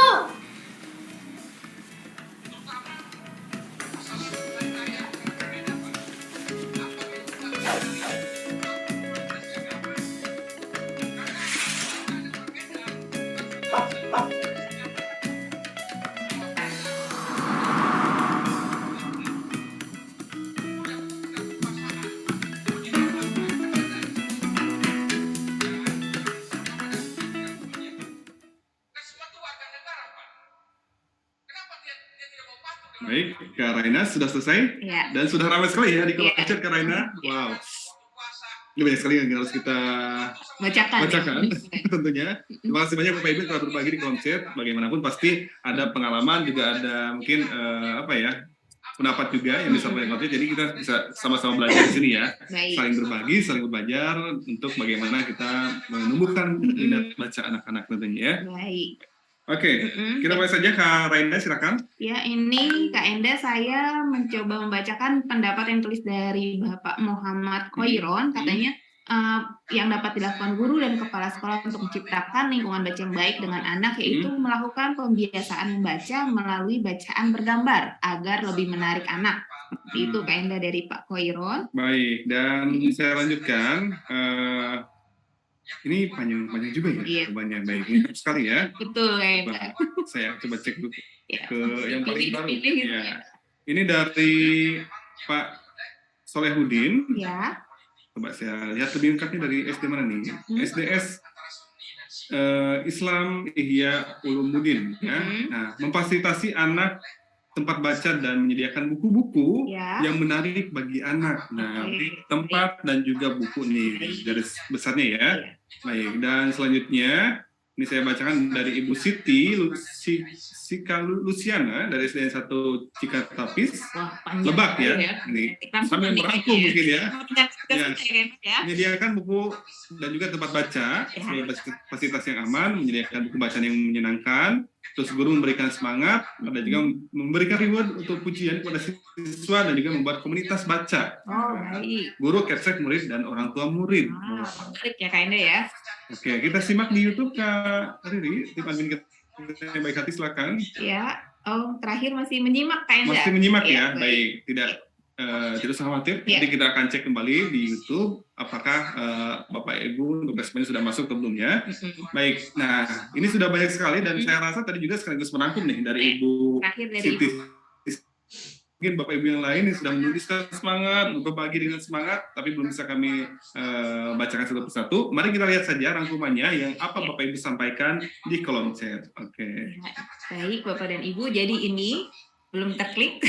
B: Baik, Kak Raina sudah selesai dan sudah ramai sekali ya di kolom chat Kak Raina. Wow, ini banyak sekali yang harus kita bacakan tentunya. Terima kasih banyak Bapak Ibu telah berbagi di kolom chat. Bagaimanapun pasti ada pengalaman, juga ada mungkin pendapat juga yang disampaikan. Jadi kita bisa sama-sama belajar di sini ya. Saling berbagi, saling belajar untuk bagaimana kita menumbuhkan minat baca anak-anak tentunya ya.
C: Baik.
B: Oke,
C: Mm-mm.
B: kita mulai saja Kak Raina, silakan.
C: Ya, ini Kak Enda, saya mencoba membacakan pendapat yang tulis dari Bapak Muhammad Khoiron. Katanya yang dapat dilakukan guru dan kepala sekolah untuk menciptakan lingkungan baca yang baik dengan anak, yaitu melakukan pembiasaan membaca melalui bacaan bergambar agar lebih menarik anak. Seperti itu Kak Enda dari Pak Khoiron.
B: Baik, dan saya lanjutkan. Ini panjang juga ya,
C: Iya.
B: banyak baik. Ini sekali ya.
C: Betul Kak Enda.
B: Saya coba cek dulu
C: Ya.
B: ke yang paling baru.
C: Pilih gitu
B: Ya.
C: ya.
B: Ini dari Pak Solehudin.
C: Ya.
B: Coba saya lihat lebih lengkapnya dari SD mana nih? SDS Islam Ihya Ulumuddin. Ya. Nah, memfasilitasi anak tempat baca dan menyediakan buku-buku
C: Ya.
B: yang menarik bagi anak. Nah,
C: Oke.
B: ini tempat dan juga buku nih garis besarnya ya.
C: Iya.
B: Baik, dan selanjutnya ini saya bacakan dari Ibu Siti Sika Luciana dari SDN 1 Cikatapis,
C: Wah, panjang
B: Lebak ya.
C: sekali
B: Ini
C: Langsung
B: sambil
C: nanti
B: merangkum
C: aja ya.
B: mungkin ya.
C: Ya. Ya.
B: Menyediakan buku dan juga tempat baca, sebagai fasilitas yang aman, menyediakan buku bacaan yang menyenangkan, terus guru memberikan semangat, ada juga memberikan reward untuk pujian kepada siswa dan juga membuat komunitas baca.
C: Oh, baik.
B: Guru, capsek murid, dan orang tua murid.
C: Menarik ya Kak Enda ya.
B: Oke, kita simak di YouTube Kak Riri, tim admin kita yang baik hati silakan.
C: Ya. Oh, terakhir masih menyimak Kak Enda.
B: Masih menyimak
C: Iya,
B: ya, baik. Tidak usah khawatir.
C: Ya.
B: Jadi kita akan cek kembali di YouTube apakah Bapak Ibu untuk responnya sudah masuk atau belum ya. Baik, nah ini sudah banyak sekali dan saya rasa tadi juga sekaligus merangkum nih dari Ibu
C: Terakhir dari
B: Siti.
C: Ibu.
B: Mungkin Bapak Ibu yang lain yang sudah menuliskan semangat, berbagi dengan semangat, tapi belum bisa kami bacakan satu persatu. Mari kita lihat saja rangkumannya yang apa Bapak Ibu sampaikan di kolom chat. Oke.
C: Baik Bapak dan Ibu, jadi ini belum terklik.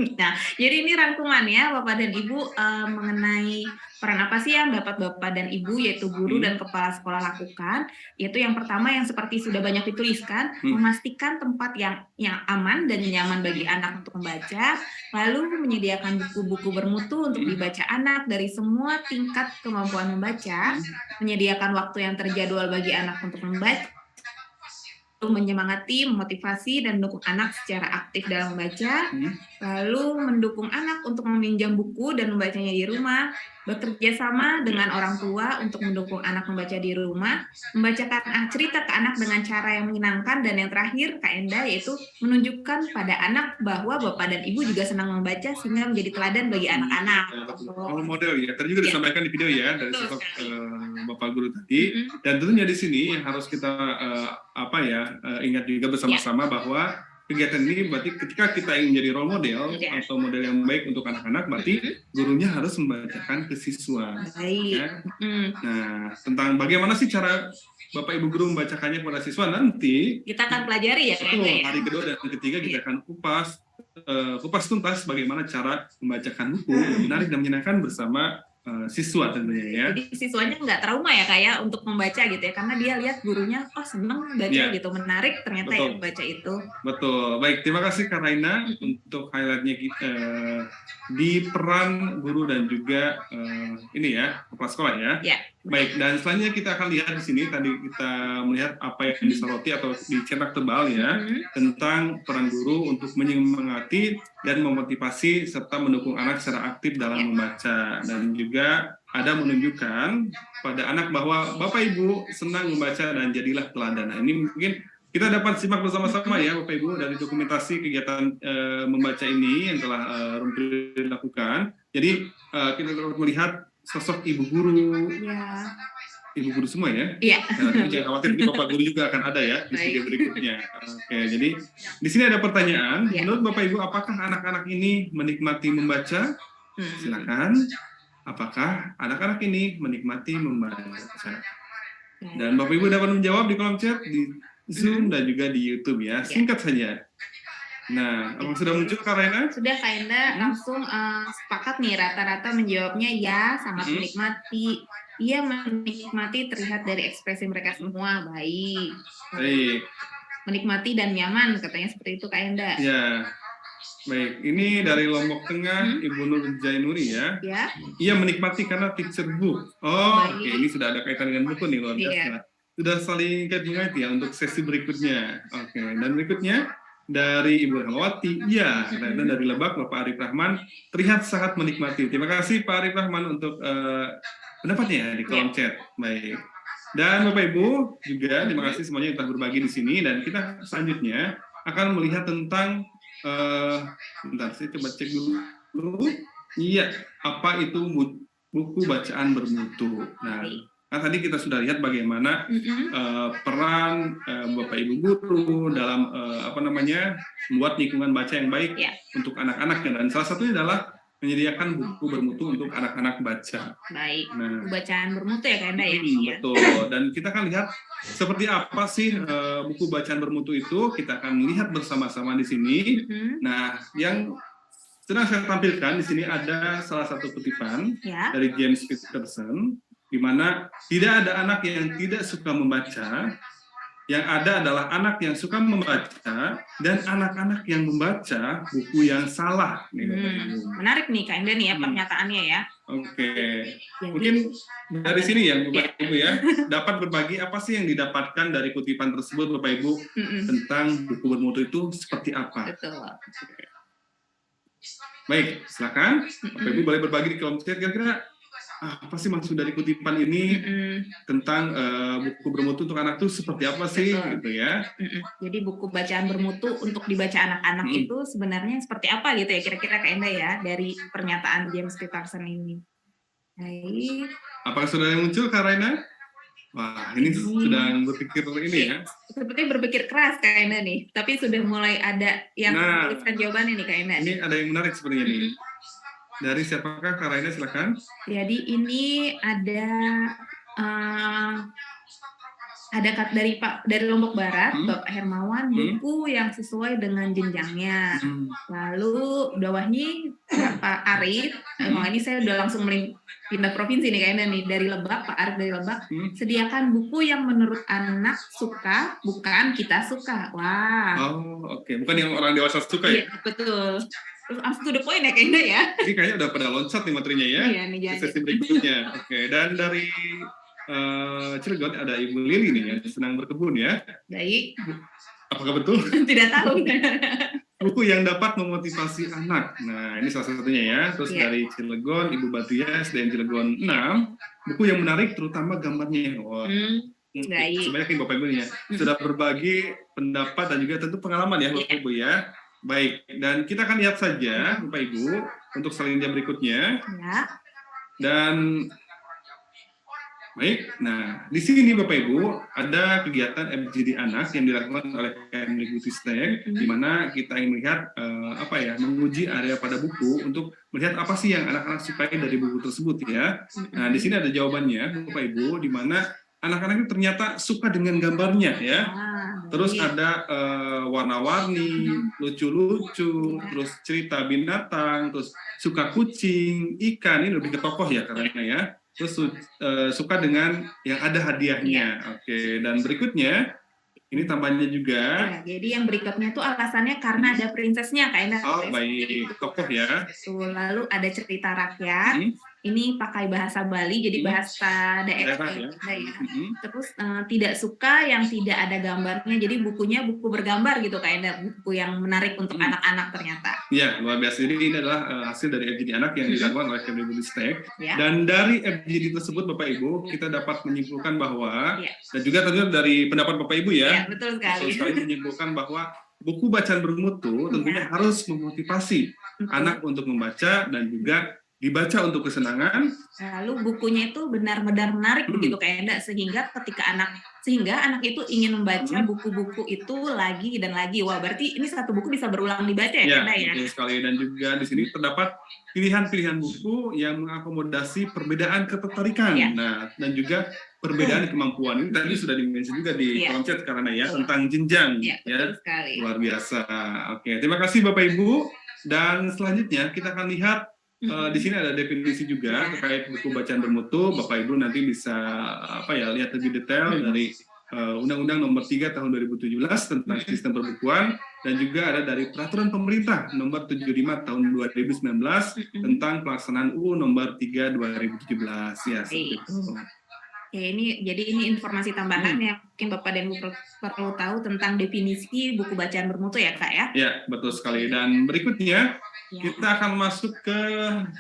C: Nah, jadi ini rangkumannya Bapak dan Ibu mengenai peran apa sih yang dapat Bapak dan Ibu yaitu guru dan kepala sekolah lakukan, yaitu yang pertama yang seperti sudah banyak dituliskan, memastikan tempat yang aman dan nyaman bagi anak untuk membaca, lalu menyediakan buku-buku bermutu untuk dibaca anak dari semua tingkat kemampuan membaca, menyediakan waktu yang terjadwal bagi anak untuk membaca, menyemangati, memotivasi, dan mendukung anak secara aktif dalam membaca, lalu mendukung anak untuk meminjam buku dan membacanya di rumah, bekerja sama dengan orang tua untuk mendukung anak membaca di rumah, membacakan cerita ke anak dengan cara yang menyenangkan, dan yang terakhir Kak Enda yaitu menunjukkan pada anak bahwa Bapak dan Ibu juga senang membaca sehingga menjadi teladan bagi anak-anak.
B: Role model ya, tadi juga disampaikan di video ya dari sosok Bapak Guru tadi, dan tentunya di sini yang harus kita ingat juga bersama-sama bahwa kegiatan ini berarti ketika kita ingin menjadi role model atau model yang baik untuk anak-anak, berarti gurunya harus membacakan ke siswa. Ya. Nah, tentang bagaimana sih cara Bapak Ibu guru membacakannya kepada siswa nanti
C: kita akan pelajari ya.
B: Betul, hari kedua dan ketiga kita akan kupas tuntas bagaimana cara membacakan buku menarik dan menyenangkan bersama siswa tentunya ya.
C: Jadi siswanya nggak trauma ya kayak untuk membaca gitu ya, karena dia lihat gurunya seneng baca gitu, menarik ternyata yang membaca itu.
B: Betul, baik, terima kasih Kak Raina untuk highlightnya kita di peran guru dan juga ini ya kepala sekolah ya. Baik, dan selanjutnya kita akan lihat di sini tadi kita melihat apa yang disoroti atau dicetak tebal ya tentang peran guru untuk menyemangati dan memotivasi serta mendukung anak secara aktif dalam membaca, dan juga ada menunjukkan pada anak bahwa Bapak Ibu senang membaca dan jadilah teladan. Nah, ini mungkin kita dapat simak bersama-sama ya Bapak Ibu dari dokumentasi kegiatan membaca ini yang telah Rumpil dilakukan. Jadi kita dapat melihat sosok ibu guru, ibu guru semua ya. Iya. Nah, jangan khawatir, di Bapak Guru juga akan ada ya di video berikutnya. Oke, jadi di sini ada pertanyaan. Menurut Bapak Ibu, apakah anak-anak ini menikmati membaca? Silakan. Apakah anak-anak ini menikmati membaca? Dan Bapak Ibu dapat menjawab di kolom chat, di Zoom dan juga di YouTube ya. Singkat saja. Nah, apa sudah muncul Kak Raina?
C: Sudah Kak Enda, langsung sepakat nih rata-rata menjawabnya ya, sangat menikmati. Iya, menikmati terlihat dari ekspresi mereka semua. Baik. Menikmati dan nyaman katanya seperti itu Kak Enda.
B: Ya. Baik, ini dari Lombok Tengah, Ibu Nur Jainuri ya. Iya menikmati karena picture book. Oh, oke, ini sudah ada kaitan dengan buku nih luar biasa. sudah saling kait-mengait ya untuk sesi berikutnya. Oke, dan berikutnya dari Ibu Rahmawati, iya, dan dari Lebak Bapak Arif Rahman terlihat sangat menikmati. Terima kasih Pak Arif Rahman untuk pendapatnya di kolom chat. Baik. Dan Bapak Ibu juga terima kasih semuanya yang telah berbagi di sini, dan kita selanjutnya akan melihat tentang bentar saya coba cek dulu. Iya, apa itu buku bacaan bermutu. Nah, kan tadi kita sudah lihat bagaimana peran Bapak Ibu guru dalam membuat lingkungan baca yang baik untuk anak-anak, dan salah satunya adalah menyediakan buku bermutu untuk anak-anak baca.
C: Baik,
B: Nah,
C: bacaan bermutu ya Kak Enda ya?
B: betul. Dan kita akan lihat seperti apa sih buku bacaan bermutu itu. Kita akan lihat bersama-sama di sini. Nah, yang sedang saya tampilkan di sini ada salah satu kutipan dari James Patterson, di mana tidak ada anak yang tidak suka membaca, yang ada adalah anak yang suka membaca dan anak-anak yang membaca buku yang salah.
C: Menarik nih Kak Enda nih ya pernyataannya ya.
B: Oke, mungkin dari sini ya Bapak Ibu ya, dapat berbagi apa sih yang didapatkan dari kutipan tersebut Bapak Ibu tentang buku bermutu itu seperti apa?
C: Betul.
B: Baik, silakan Bapak Ibu boleh berbagi di kolom chat kira-kira apa sih maksud dari kutipan ini tentang buku bermutu untuk anak itu seperti apa sih gitu ya.
C: Jadi buku bacaan bermutu untuk dibaca anak-anak itu sebenarnya seperti apa gitu ya kira-kira Kak Enda ya dari pernyataan James Patterson ini. Baik.
B: Apakah sudah muncul Kak Raina? Wah, ini sedang berpikir ini ya.
C: Sepertinya berpikir keras Kak Enda nih, tapi sudah mulai ada yang menuliskan jawabannya nih Kak Enda.
B: Ini ada yang menarik sepertinya nih. Dari siapakah Kak Raina, silakan.
C: Jadi ini ada dari Lombok Barat, Bapak Hermawan, buku yang sesuai dengan jenjangnya. Lalu bawahnya Pak Arif, ini saya udah langsung pindah provinsi nih kayaknya nih, dari Lebak, Pak Arif dari Lebak, sediakan buku yang menurut anak suka, bukan kita suka. Wah.
B: Oh, oke. Bukan yang orang dewasa suka ya?
C: Iya, betul. Terus langsung to the point ya kayaknya ya.
B: Ini kayaknya udah pada loncat nih materinya ya.
C: Iya, nih jadi.
B: Sesi berikutnya. Oke, dan dari Cilegon ada Ibu Lili nih yang senang berkebun ya.
C: Baik.
B: Apakah betul?
C: Tidak tahu.
B: Buku yang dapat memotivasi anak. Nah, ini salah satunya ya. Terus dari Cilegon, Ibu Batias dan Cilegon 6, buku yang menarik terutama gambarnya. Wah. Sebanyak ini Bapak Ibu ya. Sudah berbagi pendapat dan juga tentu pengalaman ya Bapak Ibu ya. Baik, dan kita akan lihat saja Bapak Ibu untuk selanjutnya berikutnya. Dan baik, nah di sini Bapak Ibu ada kegiatan FGD anak yang dilakukan oleh Kemdikbudristek, di mana kita ingin melihat menguji area pada buku untuk melihat apa sih yang anak-anak sukai dari buku tersebut ya. Nah di sini ada jawabannya Bapak Ibu, di mana anak-anak itu ternyata suka dengan gambarnya ya. Terus ada warna-warni, lucu-lucu, terus cerita binatang, terus suka kucing, ikan, ini lebih ke tokoh ya karena ya. Terus suka dengan yang ada hadiahnya. Oke, dan berikutnya ini tambahannya juga.
C: Ya, jadi yang berikutnya tuh alasannya karena ada princessnya kayaknya.
B: Oh, baik, tokoh ya.
C: Lalu ada cerita rakyat. Ini pakai bahasa Bali, jadi bahasa daerah ya. Terus tidak suka yang tidak ada gambarnya, jadi bukunya buku bergambar gitu kayaknya, buku yang menarik untuk anak-anak ternyata.
B: Iya, luar biasa. Jadi ini adalah hasil dari FGD anak yang dilakukan oleh Kemdikbudristek. Dan dari FGD tersebut Bapak Ibu, kita dapat menyimpulkan bahwa, dan juga tentunya dari pendapat Bapak Ibu ya,
C: betul sekali.
B: Betul sekali menyimpulkan bahwa buku bacaan bermutu tentunya harus memotivasi anak untuk membaca dan juga dibaca untuk kesenangan.
C: Lalu bukunya itu benar-benar menarik begitu kayaknya, sehingga anak itu ingin membaca buku-buku itu lagi dan lagi. Wah, berarti ini satu buku bisa berulang dibaca ya?
B: Ya, betul sekali. Dan juga di sini terdapat pilihan-pilihan buku yang mengakomodasi perbedaan ketertarikan. Nah, dan juga perbedaan kemampuan. Ini tadi sudah dimention juga di kolom chat karena ya tentang jenjang. Ya, luar biasa. Oke, terima kasih Bapak Ibu. Dan selanjutnya kita akan lihat di sini ada definisi juga terkait buku bacaan bermutu. Bapak Ibu nanti bisa lihat lebih detail dari Undang-Undang Nomor 3 Tahun 2017 tentang sistem perbukuan, dan juga ada dari Peraturan Pemerintah Nomor 75 Tahun 2019 tentang pelaksanaan UU Nomor 3 2017 ya.
C: Jadi ini informasi tambahan yang mungkin Bapak dan Ibu perlu tahu tentang definisi buku bacaan bermutu ya Kak ya.
B: Ya, betul sekali. Dan berikutnya
C: Ya.
B: kita akan masuk ke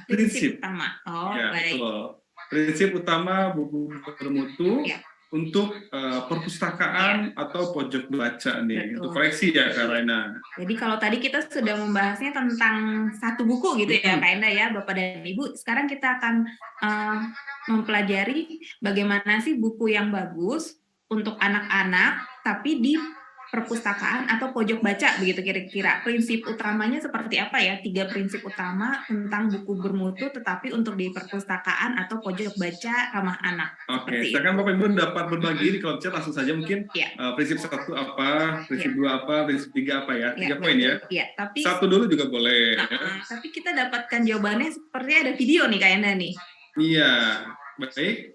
B: prinsip.
C: utama. Oh,
B: Ya,
C: baik.
B: betul. Prinsip utama buku bermutu
C: Ya.
B: untuk perpustakaan atau pojok baca nih.
C: Betul.
B: Untuk koleksi ya Kak Raina.
C: Jadi kalau tadi kita sudah membahasnya tentang satu buku gitu ya Kak Enda ya, Bapak dan Ibu. Sekarang kita akan mempelajari bagaimana sih buku yang bagus untuk anak-anak tapi di perpustakaan atau pojok baca begitu kira-kira. Prinsip utamanya seperti apa ya? 3 prinsip utama tentang buku bermutu tetapi untuk di perpustakaan atau pojok baca ramah anak.
B: Oke,
C: Seperti
B: silakan
C: itu.
B: Bapak Ibu dapat berbagi di kolom chat langsung saja mungkin.
C: Ya.
B: Prinsip 1 apa, prinsip 2 apa, prinsip 3 apa ya? 3
C: Ya,
B: poin ya.
C: Iya, tapi
B: 1 dulu juga boleh. Ya.
C: tapi kita dapatkan jawabannya sepertinya ada video nih Kak Enda nih.
B: Iya, baik.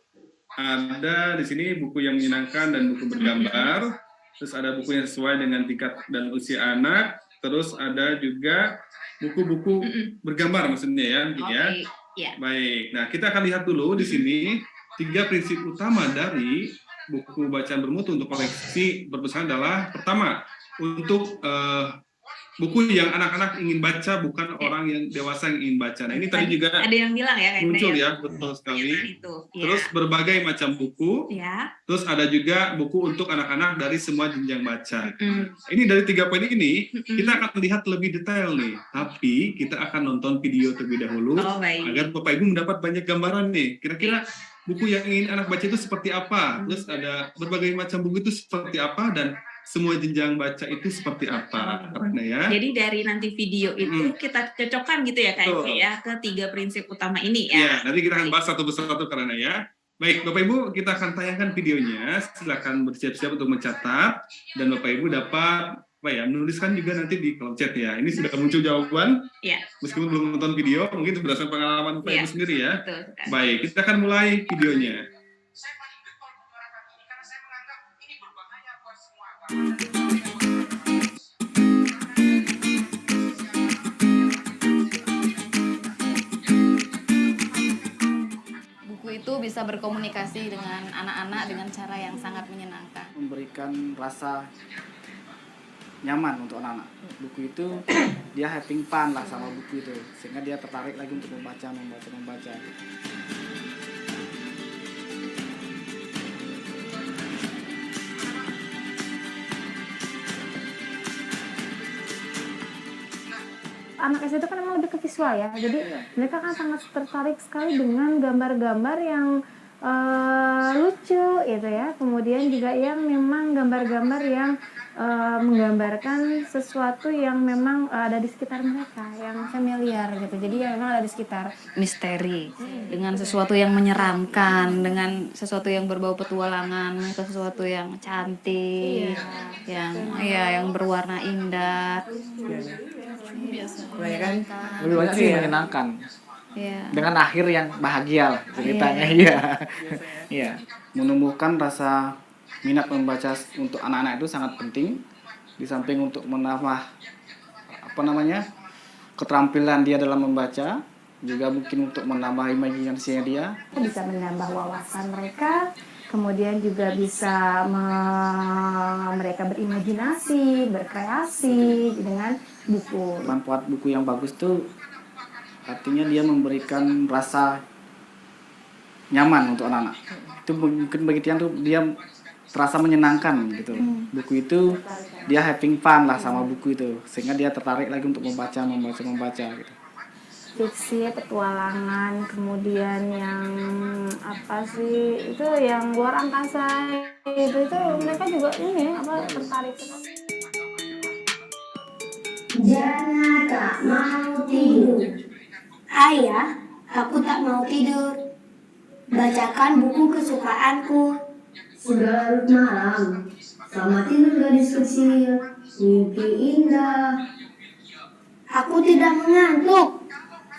B: Ada di sini buku yang menyenangkan dan buku bergambar. Terus ada buku yang sesuai dengan tingkat dan usia anak. Terus ada juga buku-buku bergambar maksudnya ya, gitu ya.
C: Ya.
B: Baik. Nah, kita akan lihat dulu di sini 3 prinsip utama dari buku bacaan bermutu untuk koleksi perpustakaan adalah pertama, untuk buku yang anak-anak ingin baca, bukan orang yang dewasa yang ingin baca. Nah, ini tadi juga
C: ada yang bilang ya Kak Enda
B: muncul
C: ya.
B: ya, betul sekali.
C: Itu. Ya.
B: Terus berbagai macam buku.
C: Ya.
B: Terus ada juga buku untuk anak-anak dari semua jenjang baca. Ini dari 3 poin ini kita akan lihat lebih detail nih. Tapi kita akan nonton video terlebih dahulu agar Bapak Ibu mendapat banyak gambaran nih. Kira-kira buku yang ingin anak baca itu seperti apa? Terus ada berbagai macam buku itu seperti apa dan semua jenjang baca itu seperti apa? Karena ya.
C: Jadi dari nanti video itu kita cocokkan gitu ya Kak Enda ya ke 3 prinsip utama ini ya.
B: Iya, nanti kita akan bahas satu persatu karena ya. Baik, Bapak Ibu, kita akan tayangkan videonya. Silakan bersiap-siap untuk mencatat dan Bapak Ibu dapat menuliskan juga nanti di kolom chat ya. Ini sudah muncul jawaban.
C: Iya.
B: Meskipun belum nonton video, mungkin itu berdasarkan pengalaman Bapak Ibu sendiri ya.
C: Betul.
B: Baik, kita akan mulai videonya.
D: Buku itu bisa berkomunikasi dengan anak-anak dengan cara yang sangat menyenangkan.
L: Memberikan rasa nyaman untuk anak-anak. Buku itu dia having fun lah sama buku itu, sehingga dia tertarik lagi untuk membaca.
M: Anak SD itu kan memang lebih ke visual ya, jadi mereka kan sangat tertarik sekali dengan gambar-gambar yang lucu gitu ya, kemudian juga yang memang gambar-gambar yang menggambarkan sesuatu yang memang ada di sekitar mereka, yang familiar gitu, jadi yang memang ada di sekitar.
D: Misteri, dengan sesuatu yang menyeramkan, dengan sesuatu yang berbau petualangan, sesuatu yang cantik, yang berwarna indah.
L: Kebanyakan lebih banyak sih menyenangkan.
D: Iya.
L: Dengan akhir yang bahagia lah ceritanya. Iya. Menumbuhkan rasa minat membaca untuk anak-anak itu sangat penting. Di samping untuk menambah keterampilan dia dalam membaca, juga mungkin untuk menambah imajinasinya dia.
M: Bisa menambah wawasan mereka, kemudian juga bisa mereka berimajinasi, berkreasi dengan buku.
L: Manfaat buku yang bagus tuh artinya dia memberikan rasa nyaman untuk anak-anak. Itu mungkin bagi dia terasa menyenangkan gitu. Buku itu dia having fun lah sama buku itu, sehingga dia tertarik lagi untuk membaca gitu.
M: Fiksi, petualangan, kemudian yang itu yang luar angkasa itu mereka juga tertarik.
I: Jana tak mau tidur. Ayah, aku tak mau tidur. Bacakan buku kesukaanku. Sudah larut malam. Selamat tidur gadis kecil. Mimpi indah. Aku tidak mengantuk.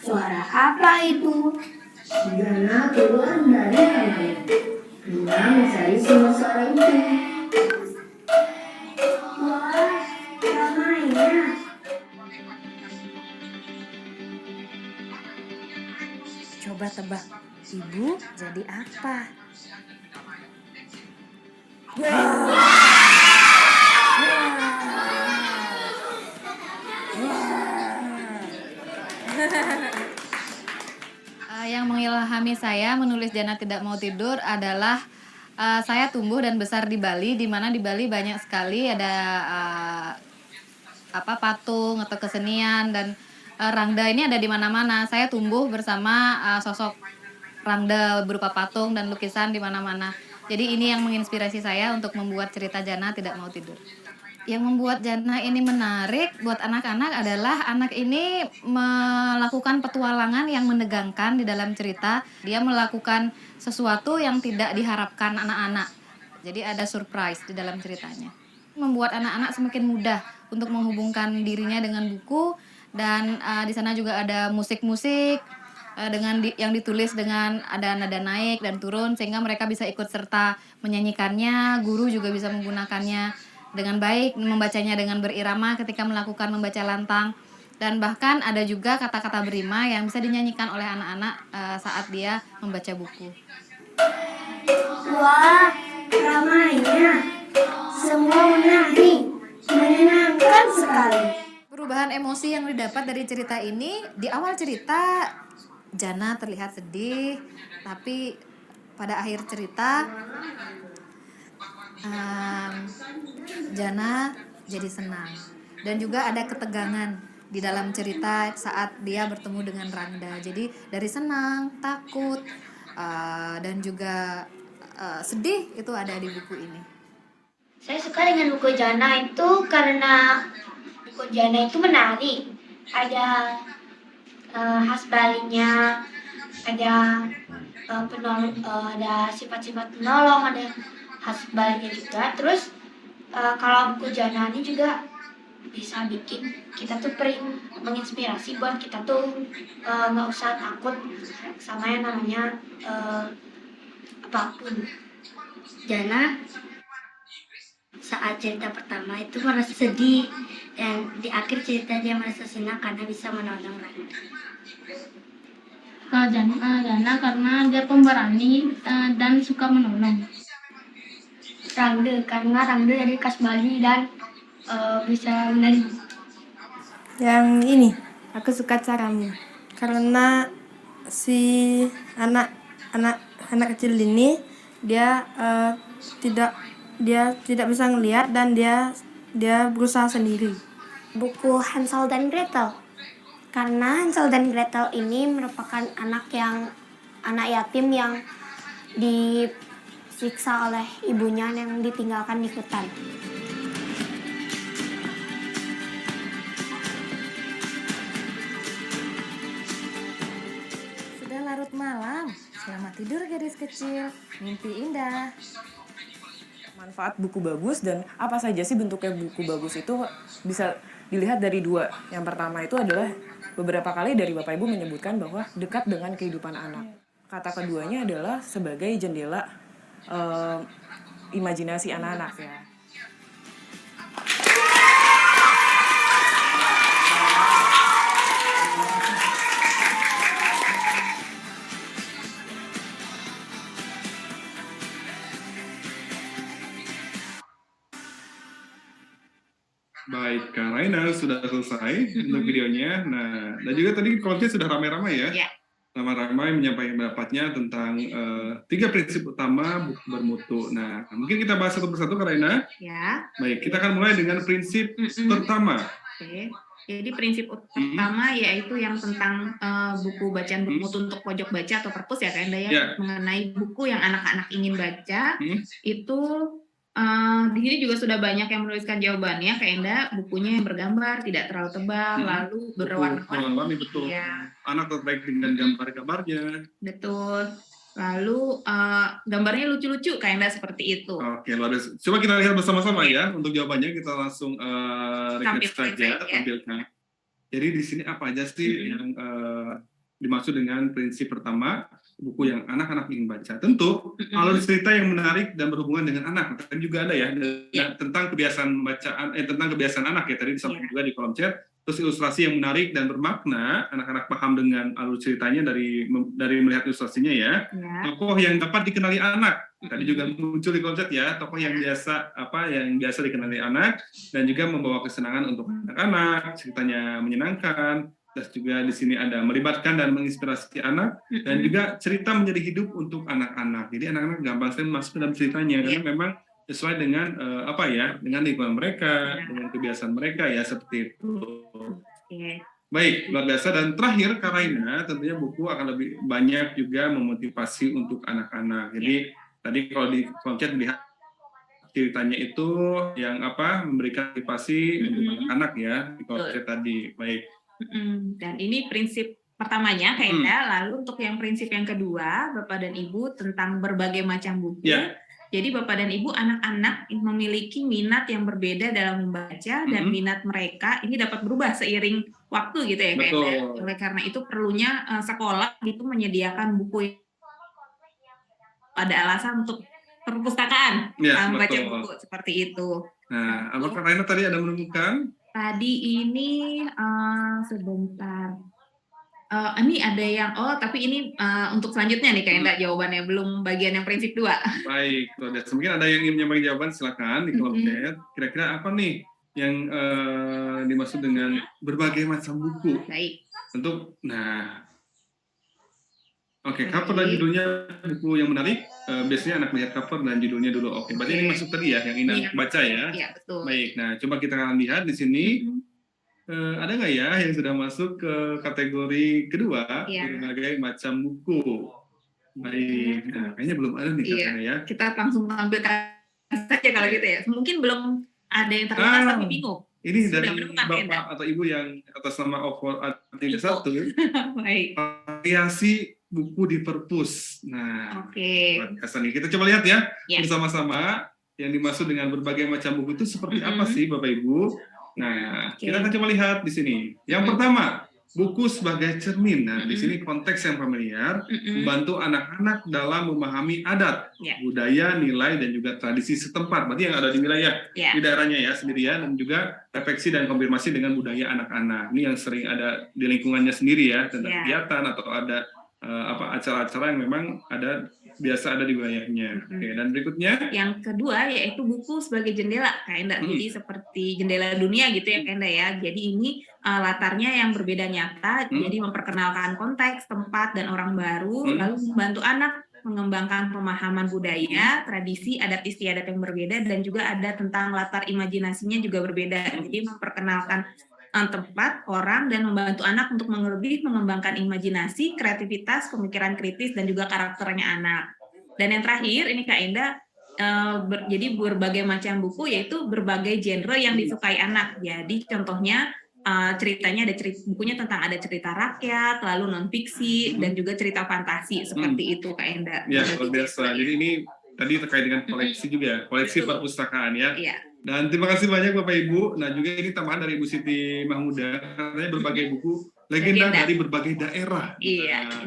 I: Suara apa itu? Jana keluar dari kamar. Dia mencari semua suara itu. Wah, ramainya.
D: Coba tebak, ibu jadi apa?
N: Yang mengilhami saya menulis Jana Tidak Mau Tidur adalah saya tumbuh dan besar di Bali, di mana di Bali banyak sekali ada patung atau kesenian, dan Rangda ini ada di mana-mana. Saya tumbuh bersama sosok Rangda berupa patung dan lukisan di mana-mana. Jadi ini yang menginspirasi saya untuk membuat cerita Jana Tidak Mau Tidur. Yang membuat Jana ini menarik buat anak-anak adalah anak ini melakukan petualangan yang menegangkan di dalam cerita. Dia melakukan sesuatu yang tidak diharapkan anak-anak. Jadi ada surprise di dalam ceritanya. Membuat anak-anak semakin mudah untuk menghubungkan dirinya dengan buku, dan di sana juga ada musik-musik yang ditulis dengan ada nada naik dan turun, sehingga mereka bisa ikut serta menyanyikannya. Guru juga bisa menggunakannya dengan baik, membacanya dengan berirama ketika melakukan membaca lantang, dan bahkan ada juga kata-kata berima yang bisa dinyanyikan oleh anak-anak saat dia membaca buku.
I: Wah, ramainya. Semua menari, menyenangkan sekali.
N: Perubahan emosi yang didapat dari cerita ini, di awal cerita Jana terlihat sedih, tapi pada akhir cerita Jana jadi senang, dan juga ada ketegangan di dalam cerita saat dia bertemu dengan Rangda. Jadi dari senang, takut, dan juga sedih itu ada di buku ini.
I: Saya suka dengan buku Jana itu karena buku Jana itu menarik. Ada khas Balinya, ada ada sifat-sifat penolong, ada khas Balinya juga. Terus kalau buku Jana ini juga bisa bikin kita tuh menginspirasi buat kita tuh nggak usah takut sama yang namanya apapun. Jana saat cerita pertama itu merasa sedih, dan di akhir cerita dia merasa senang karena bisa menolong Rangda.
A: Kalau Jana karena dia pemberani dan suka menolong.
I: Rangda karena Rangda dari khas Bali dan bisa menari.
M: Yang ini, aku suka caramu karena si anak kecil ini dia tidak bisa ngelihat, dan dia berusaha sendiri.
I: Buku Hansel dan Gretel, karena Hansel dan Gretel ini merupakan anak yatim yang disiksa oleh ibunya yang ditinggalkan di hutan.
N: Sudah larut malam, selamat tidur gadis kecil, mimpi indah.
O: Manfaat buku bagus dan apa saja sih bentuknya buku bagus itu bisa dilihat dari dua. Yang pertama itu adalah beberapa kali dari Bapak Ibu menyebutkan bahwa dekat dengan kehidupan anak. Kata keduanya adalah sebagai jendela imajinasi anak-anak ya.
B: Baik, Kak Raina sudah selesai untuk videonya. Nah, dan juga tadi konten sudah ramai-ramai ya.
C: Ya.
B: Ramai-ramai menyampaikan pendapatnya tentang 3 prinsip utama buku bermutu. Nah, mungkin kita bahas satu persatu, Kak Raina.
C: Ya.
B: Baik, kita akan mulai dengan prinsip pertama.
C: Oke. Jadi prinsip pertama yaitu yang tentang buku bacaan bermutu untuk pojok baca atau perpus ya Kak Enda ya. Mengenai buku yang anak-anak ingin baca, itu di sini juga sudah banyak yang menuliskan jawabannya Kak Enda. Bukunya yang bergambar, tidak terlalu tebal, lalu berwarna-warni.
B: Betul.
C: Ya.
B: Anak tertarik dengan gambar-gambarnya.
C: Betul. Lalu gambarnya lucu-lucu Kak Enda, seperti itu.
B: Oke, luar biasa. Coba kita lihat bersama-sama ya untuk jawabannya. Kita langsung request saja, tampilkan. Jadi di sini apa aja sih yang dimaksud dengan prinsip pertama, buku yang anak-anak ingin baca? Tentu alur cerita yang menarik dan berhubungan dengan anak. Kan juga ada ya tentang kebiasaan bacaan, tentang kebiasaan anak ya. Tadi disampaikan juga di kolom chat. terus ilustrasi yang menarik dan bermakna, anak-anak paham dengan alur ceritanya dari melihat ilustrasinya ya. Tokoh yang dapat dikenali anak, tadi juga muncul di konsep ya, tokoh yang biasa dikenali anak dan juga membawa kesenangan untuk anak-anak, ceritanya menyenangkan. Terus juga di sini ada melibatkan dan menginspirasi anak dan juga cerita menjadi hidup untuk anak-anak. Jadi anak-anak gampang sekali masuk dalam ceritanya karena memang sesuai dengan dengan lingkungan mereka, dengan kebiasaan mereka ya seperti itu. Baik, luar biasa. Dan terakhir Kak Raina, tentunya buku akan lebih banyak juga memotivasi untuk anak-anak. Jadi tadi kalau di konsep dilihat ceritanya itu yang memberikan motivasi untuk anak-anak ya di konsep tadi. Baik.
C: Dan ini prinsip pertamanya Kak Enda. Lalu untuk yang prinsip yang kedua, Bapak dan Ibu, tentang berbagai macam buku. Jadi Bapak dan Ibu, anak-anak memiliki minat yang berbeda dalam membaca dan minat mereka ini dapat berubah seiring waktu gitu ya Kak Enda. Oleh karena itu perlunya sekolah itu menyediakan buku, ada alasan untuk perpustakaan membaca buku seperti itu.
B: Nah, apakah Raina tadi ada menemukan?
C: Tadi ini sebentar. Ini ada yang tapi ini untuk selanjutnya nih Kak Enda jawabannya, belum bagian yang prinsip 2.
B: Baik, mungkin ada yang ingin menyampaikan jawaban, silakan di kolom chat. Kira-kira apa nih yang dimaksud dengan berbagai macam buku?
C: Baik.
B: Cover dan judulnya buku yang menarik. Biasanya anak lihat cover dan judulnya dulu. Berarti ini masuk tadi ya yang ingin baca ya.
C: Iya, betul.
B: Baik, nah coba kita akan lihat di sini. Ada nggak ya yang sudah masuk ke kategori kedua, berbagai macam buku? Baik, nah kayaknya belum ada nih katanya ya.
C: Kita langsung tampilkan saja kalau gitu ya. Mungkin belum ada yang terlintas tapi bingung.
B: Ini dari Bapak atau Ibu yang atas nama Ovo Artinya 1.
C: Baik.
B: Variasi buku di perpus. Nah, nih. Kita coba lihat ya bersama-sama yang dimaksud dengan berbagai macam buku itu seperti apa sih Bapak Ibu? Nah, kita akan coba lihat di sini. Yang pertama, buku sebagai cermin. Nah, di sini konteks yang familiar, membantu anak-anak dalam memahami adat, budaya, nilai, dan juga tradisi setempat. Berarti yang ada di wilayah, di daerahnya ya sendirian, dan juga refleksi dan konfirmasi dengan budaya anak-anak. Ini yang sering ada di lingkungannya sendiri ya, tentang kegiatan atau ada acara-acara yang memang biasa ada di wilayahnya. Dan berikutnya
C: yang kedua yaitu buku sebagai jendela Kak Enda. Jadi seperti jendela dunia gitu ya Kak Enda ya. Jadi ini latarnya yang berbeda nyata, jadi memperkenalkan konteks, tempat, dan orang baru, lalu membantu anak mengembangkan pemahaman budaya, tradisi, adat istiadat yang berbeda, dan juga ada tentang latar imajinasinya juga berbeda. Jadi memperkenalkan tempat, orang, dan membantu anak untuk lebih mengembangkan imajinasi, kreativitas, pemikiran kritis, dan juga karakternya anak. Dan yang terakhir, ini Kak Enda, jadi berbagai macam buku, yaitu berbagai genre yang disukai anak. Jadi contohnya, ceritanya bukunya tentang ada cerita rakyat, lalu non-fiksi, dan juga cerita fantasi, seperti itu Kak Enda.
B: Ya, luar biasa. Jadi ini tadi terkait dengan koleksi juga, koleksi perpustakaan ya. Dan terima kasih banyak Bapak Ibu. Nah juga ini tambahan dari Ibu Siti Mahmuda, katanya berbagai buku legenda dari berbagai daerah.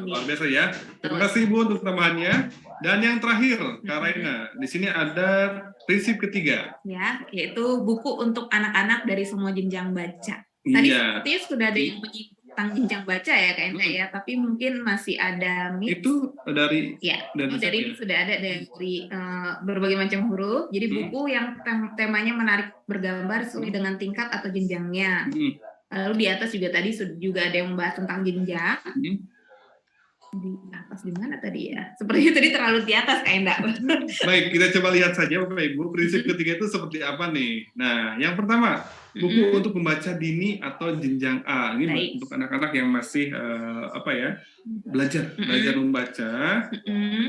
B: Luar biasa ya. Terima kasih Ibu untuk tambahannya. Dan yang terakhir, Kak Raina, di sini ada prinsip ketiga.
C: Ya, yaitu buku untuk anak-anak dari semua jenjang baca. Tadi sepertinya sudah ada yang menyinggung tentang jenjang baca ya Kak Enda ya, tapi mungkin masih ada
B: itu dari
C: sudah ada dari berbagai macam huruf. Jadi buku yang temanya menarik bergambar sesuai dengan tingkat atau jenjangnya. Lalu di atas juga tadi juga ada yang membahas tentang jenjang. Di atas di mana tadi ya? Sepertinya tadi terlalu di atas Kak Enda.
B: Baik, kita coba lihat saja Bapak Ibu, prinsip ketiga itu seperti apa nih. Nah, yang pertama, buku untuk membaca dini atau jenjang A. Ini untuk anak-anak yang masih belajar membaca.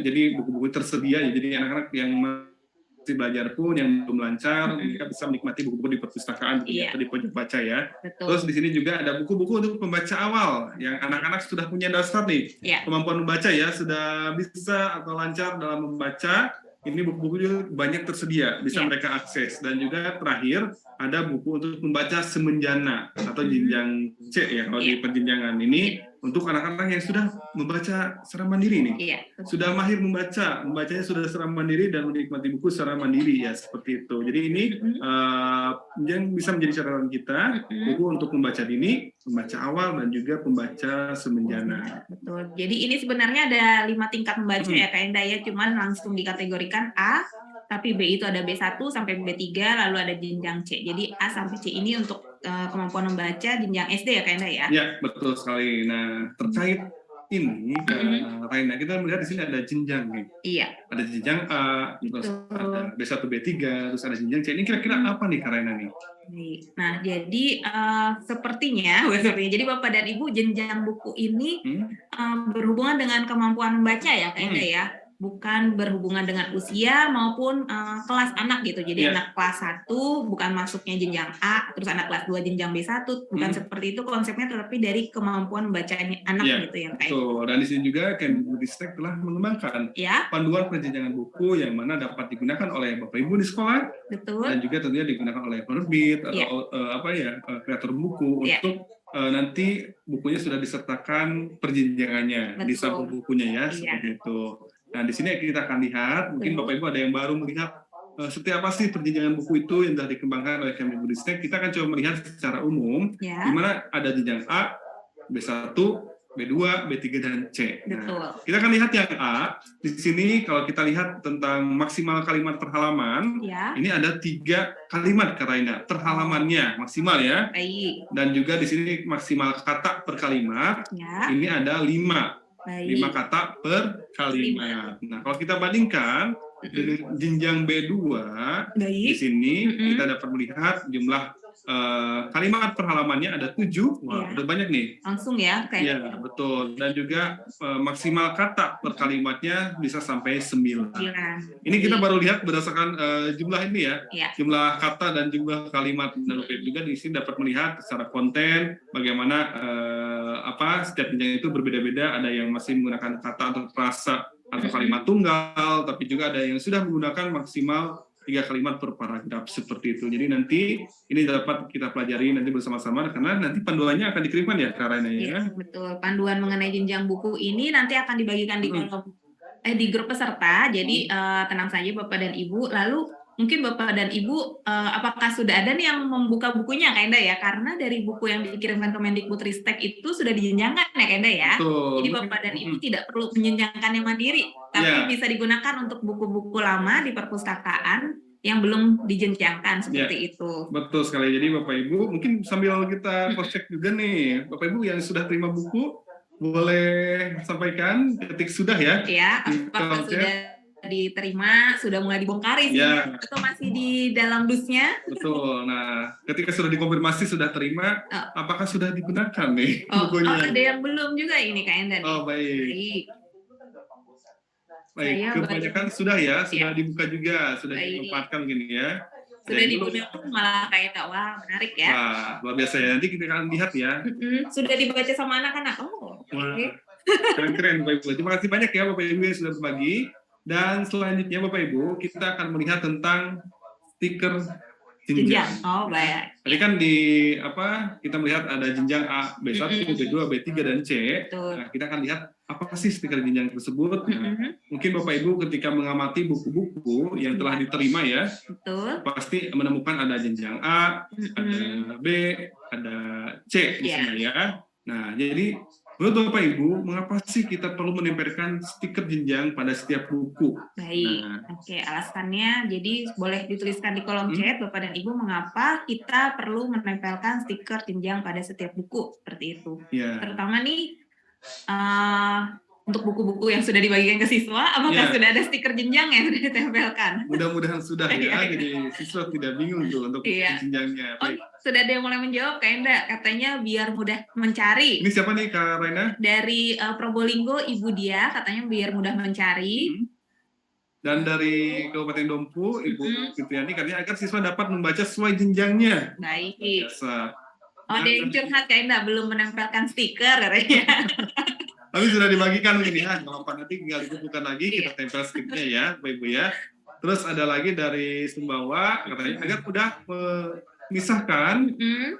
B: Jadi buku-buku tersedia ya. Jadi anak-anak yang masih belajar pun yang belum lancar, mereka bisa menikmati buku-buku di perpustakaan atau di pojok baca ya. Terus di sini juga ada buku-buku untuk pembaca awal yang anak-anak sudah punya dasar nih, kemampuan membaca ya, sudah bisa atau lancar dalam membaca. Ini buku-buku juga banyak tersedia, bisa mereka akses. Dan juga terakhir ada buku untuk membaca semenjana atau jenjang C ya kalau di perjenjangan ini. untuk anak-anak yang sudah membaca secara mandiri nih.
C: Iya.
B: Sudah mahir membacanya sudah secara mandiri dan menikmati buku secara mandiri ya, seperti itu. Jadi ini yang bisa menjadi catatan kita, buku untuk membaca dini, membaca awal, dan juga pembaca semenjana.
C: Betul. Jadi ini sebenarnya ada 5 tingkat membaca ya Kak Enda ya, cuman langsung dikategorikan A, tapi B itu ada B1 sampai B3, lalu ada jenjang C. Jadi A sampai C ini untuk kemampuan membaca jenjang SD ya Kak Enda ya?
B: Ya, betul sekali. Nah, terkait ini, Raina, kita melihat di sini ada jenjang nih.
C: Iya.
B: Ada jenjang A, terus ada B1, B3, terus ada jenjang C. Ini kira-kira apa nih Kak Raina nih?
C: Nah, jadi sepertinya, jadi Bapak dan Ibu, jenjang buku ini berhubungan dengan kemampuan membaca ya Kak Enda ya? Bukan berhubungan dengan usia maupun kelas anak gitu. Jadi anak kelas 1 bukan masuknya jenjang A, terus anak kelas 2 jenjang B1, bukan seperti itu konsepnya, tetapi dari kemampuan membacanya anak gitu ya Kak.
B: Betul. Dan di sini juga Kemdikbudristek telah mengembangkan panduan perjenjangan buku yang mana dapat digunakan oleh Bapak Ibu di sekolah.
C: Betul.
B: Dan juga tentunya digunakan oleh penerbit atau kreator buku untuk nanti bukunya sudah disertakan perjenjangannya di sampul bukunya ya, seperti itu. Nah, di sini kita akan lihat, mungkin Bapak Ibu ada yang baru melihat seperti apa sih perjenjangan buku itu yang telah dikembangkan oleh Kemdikbudristek. Kita akan coba melihat secara umum, di mana ada jenjang A, B1, B2, B3, dan C. Nah, kita akan lihat yang A. Di sini kalau kita lihat tentang maksimal kalimat per halaman, ini ada 3 kalimat Kak Raina, per halamannya maksimal ya. Dan juga di sini maksimal kata per kalimat, ini ada 5 kata per kalimat. Nah, kalau kita bandingkan dengan jenjang B2, di sini kita dapat melihat jumlah kalimat per halamannya ada 7. Wah, udah banyak nih.
C: Langsung ya, kayak.
B: Iya, betul. Dan juga maksimal kata per kalimatnya bisa sampai 9. Ini kita baru lihat berdasarkan jumlah ini ya. Jumlah kata dan jumlah kalimat. Dan juga di sini dapat melihat secara konten bagaimana setiap jenjang itu berbeda-beda. Ada yang masih menggunakan kata atau frasa atau kalimat tunggal, tapi juga ada yang sudah menggunakan maksimal 3 kalimat per paragraf seperti itu. Jadi nanti ini dapat kita pelajari nanti bersama-sama karena nanti panduannya akan dikirimkan ya Kak Raina ya.
C: Betul. Panduan mengenai jenjang buku ini nanti akan dibagikan di di grup peserta. Jadi tenang saja Bapak dan Ibu. Lalu mungkin Bapak dan Ibu apakah sudah ada nih yang membuka bukunya Kak Enda ya? Karena dari buku yang dikirimkan ke Mendikbudristek itu sudah dijenjangkan ya Kak Enda ya. Betul. Jadi Bapak dan Ibu tidak perlu menjenjangkannya mandiri, tapi bisa digunakan untuk buku-buku lama di perpustakaan yang belum dijenjangkan seperti itu. Betul sekali. Jadi Bapak Ibu mungkin sambil kita cross check juga nih, Bapak Ibu yang sudah terima buku boleh sampaikan ketik sudah ya. Iya, apakah sudah diterima, sudah mulai dibongkari sih, atau masih di dalam dusnya? Betul. Nah, ketika sudah dikonfirmasi sudah terima, apakah sudah digunakan nih bukunya? Oh, ada yang belum juga ini Kak Enda. Oh, baik. Baik, kebanyakan sudah ya, sudah dibuka juga, sudah dimanfaatkan gini ya. Sudah digunakan malah kayak wah menarik ya. Wah, luar biasa ya. Nanti kita akan lihat ya. Sudah dibaca sama anak-anak. Oh, keren-keren Bapak Ibu. Terima kasih banyak ya Bapak Ibu yang sudah berbagi. Dan selanjutnya Bapak Ibu, kita akan melihat tentang stiker jenjang. Oh, baik. Tadi kan kita melihat ada jenjang A, B1, B2, B3 dan C. Nah, kita akan lihat apa sih stiker jenjang tersebut. Nah, mungkin Bapak Ibu ketika mengamati buku-buku yang telah diterima ya, pasti menemukan ada jenjang A, ada B, ada C di sini ya. Nah, jadi menurut Bapak Ibu, mengapa sih kita perlu menempelkan stiker jenjang pada setiap buku? Baik, oke, alasannya jadi boleh dituliskan di kolom chat Bapak dan Ibu mengapa kita perlu menempelkan stiker jenjang pada setiap buku seperti itu. Terutama nih untuk buku-buku yang sudah dibagikan ke siswa, apakah sudah ada stiker jenjang yang sudah ditempelkan? Mudah-mudahan sudah ya, jadi siswa tidak bingung tuh untuk jenjangnya. Baik. Sudah ada yang mulai menjawab Kak Enda, katanya biar mudah mencari. Ini siapa nih Kak Raina? Dari Probolinggo, Ibu Dia, katanya biar mudah mencari. Dan dari Kabupaten Dompu, Ibu Fitriani, katanya agar siswa dapat membaca sesuai jenjangnya. Baik. Biasa. Oh, ada yang curhat Kak Enda, belum menempelkan stiker katanya. Tapi sudah dibagikan mungkin ya, kalau nanti tinggal dikumpulkan lagi, kita tempel stikernya ya, Bapak Ibu ya. Terus ada lagi dari Sumbawa, katanya agar mudah
B: misahkan